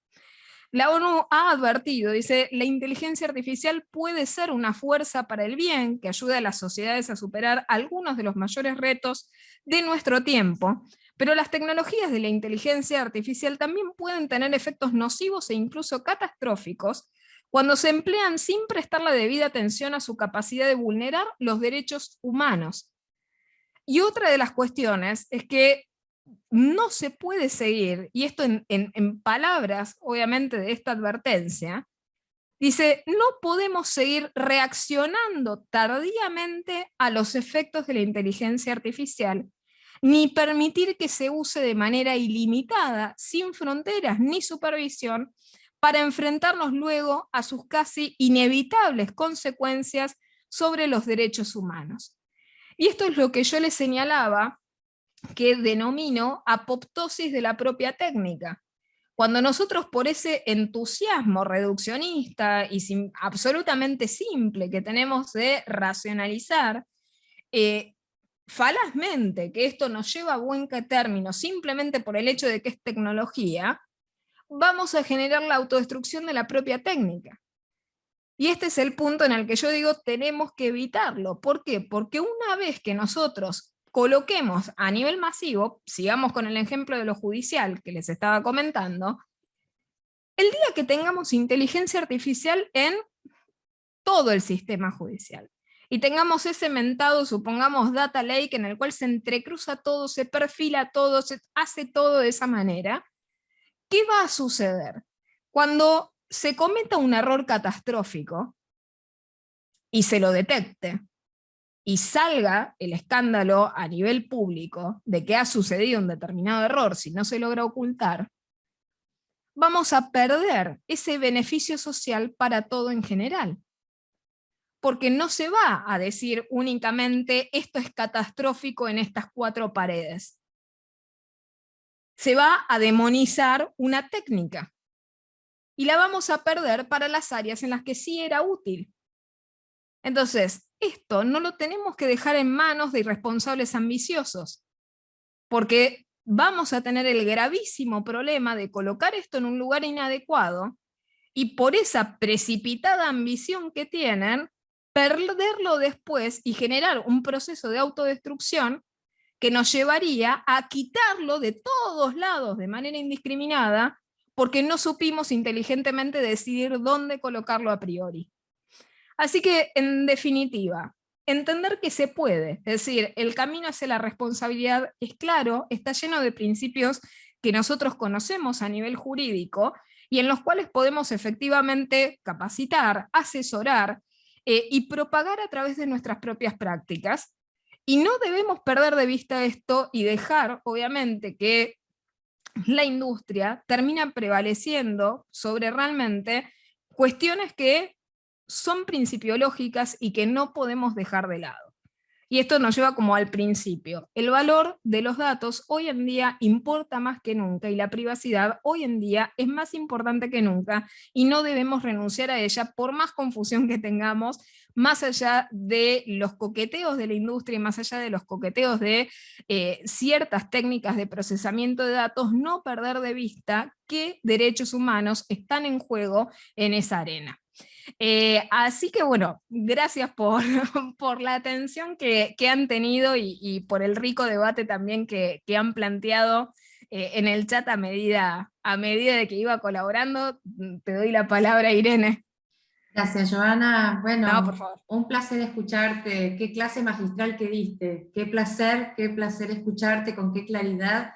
La ONU ha advertido, dice, la inteligencia artificial puede ser una fuerza para el bien que ayude a las sociedades a superar algunos de los mayores retos de nuestro tiempo, pero las tecnologías de la inteligencia artificial también pueden tener efectos nocivos e incluso catastróficos cuando se emplean sin prestar la debida atención a su capacidad de vulnerar los derechos humanos. Y otra de las cuestiones es que no se puede seguir, y esto en palabras, obviamente, de esta advertencia, dice, no podemos seguir reaccionando tardíamente a los efectos de la inteligencia artificial, ni permitir que se use de manera ilimitada, sin fronteras ni supervisión, para enfrentarnos luego a sus casi inevitables consecuencias sobre los derechos humanos. Y esto es lo que yo les señalaba, que denomino apoptosis de la propia técnica. Cuando nosotros, por ese entusiasmo reduccionista y absolutamente simple que tenemos de racionalizar, falazmente que esto nos lleva a buen término simplemente por el hecho de que es tecnología, vamos a generar la autodestrucción de la propia técnica. Y este es el punto en el que yo digo tenemos que evitarlo. ¿Por qué? Porque una vez que nosotros coloquemos a nivel masivo, sigamos con el ejemplo de lo judicial que les estaba comentando, el día que tengamos inteligencia artificial en todo el sistema judicial, y tengamos ese mentado, supongamos, data lake, en el cual se entrecruza todo, se perfila todo, se hace todo de esa manera, ¿qué va a suceder? Cuando se cometa un error catastrófico y se lo detecte, y salga el escándalo a nivel público de que ha sucedido un determinado error, si no se logra ocultar, vamos a perder ese beneficio social para todo en general. Porque no se va a decir únicamente esto es catastrófico en estas 4 paredes. Se va a demonizar una técnica y la vamos a perder para las áreas en las que sí era útil. Entonces, esto no lo tenemos que dejar en manos de irresponsables ambiciosos, porque vamos a tener el gravísimo problema de colocar esto en un lugar inadecuado y por esa precipitada ambición que tienen, perderlo después y generar un proceso de autodestrucción que nos llevaría a quitarlo de todos lados de manera indiscriminada porque no supimos inteligentemente decidir dónde colocarlo a priori. Así que, en definitiva, entender que se puede. Es decir, el camino hacia la responsabilidad es claro, está lleno de principios que nosotros conocemos a nivel jurídico y en los cuales podemos efectivamente capacitar, asesorar y propagar a través de nuestras propias prácticas. Y no debemos perder de vista esto y dejar, obviamente, que la industria termina prevaleciendo sobre realmente cuestiones que son principiológicas y que no podemos dejar de lado. Y esto nos lleva como al principio. El valor de los datos hoy en día importa más que nunca y la privacidad hoy en día es más importante que nunca y no debemos renunciar a ella por más confusión que tengamos, más allá de los coqueteos de la industria y más allá de los coqueteos de ciertas técnicas de procesamiento de datos, no perder de vista qué derechos humanos están en juego en esa arena. Así que bueno, gracias por, por la atención que han tenido y por el rico debate también que han planteado en el chat a medida de que iba colaborando. Te doy la palabra, Irene. Gracias, Joana. Bueno, No, por favor. un placer escucharte. Qué clase magistral que diste. Qué placer escucharte, con qué claridad.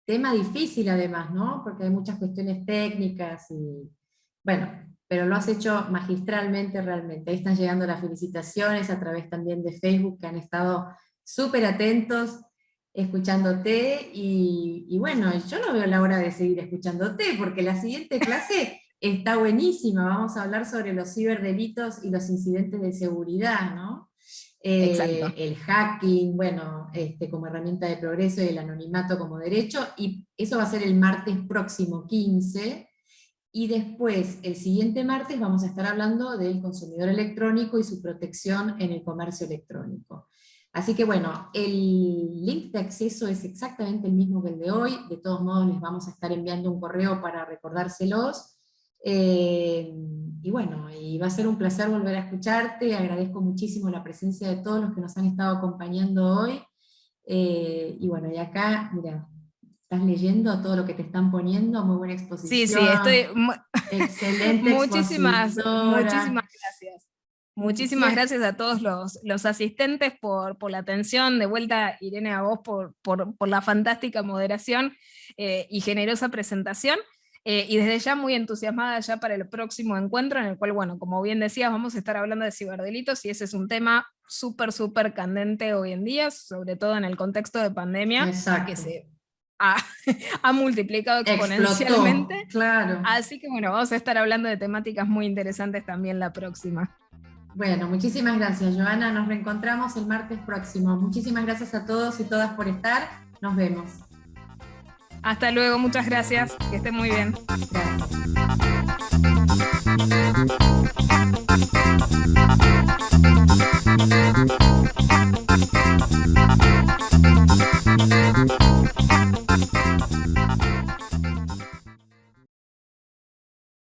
Tema difícil además, ¿no? Porque hay muchas cuestiones técnicas y bueno, pero lo has hecho magistralmente realmente. Ahí están llegando las felicitaciones a través también de Facebook, que han estado súper atentos escuchándote, y bueno, yo no veo la hora de seguir escuchándote, porque la siguiente clase está buenísima. Vamos a hablar sobre los ciberdelitos y los incidentes de seguridad, ¿no? Exacto. El hacking, bueno, como herramienta de progreso y el anonimato como derecho, y eso va a ser el martes próximo 15, y después, el siguiente martes, vamos a estar hablando del consumidor electrónico y su protección en el comercio electrónico. Así que bueno, el link de acceso es exactamente el mismo que el de hoy. De todos modos, les vamos a estar enviando un correo para recordárselos. Y bueno, y va a ser un placer volver a escucharte. Agradezco muchísimo la presencia de todos los que nos han estado acompañando hoy. Y bueno, y acá, mira, estás leyendo todo lo que te están poniendo, muy buena Sí, sí, estoy... exposición, excelente muchísimas expositora. gracias. Muchísimas gracias a todos los asistentes por la atención. De vuelta, Irene, a vos por la fantástica moderación y generosa presentación. Y desde ya muy entusiasmada ya para el próximo encuentro, en el cual, bueno, como bien decías, vamos a estar hablando de ciberdelitos, y ese es un tema súper, súper candente hoy en día, sobre todo en el contexto de pandemia, Exacto. que se ha, ha multiplicado exponencialmente. Explotó, claro. Así que bueno, vamos a estar hablando de temáticas muy interesantes también la próxima. Bueno, muchísimas gracias, Joana. Nos reencontramos el martes próximo. Muchísimas gracias a todos y todas por estar. Nos vemos. Hasta luego, muchas gracias. Que estén muy bien. Gracias.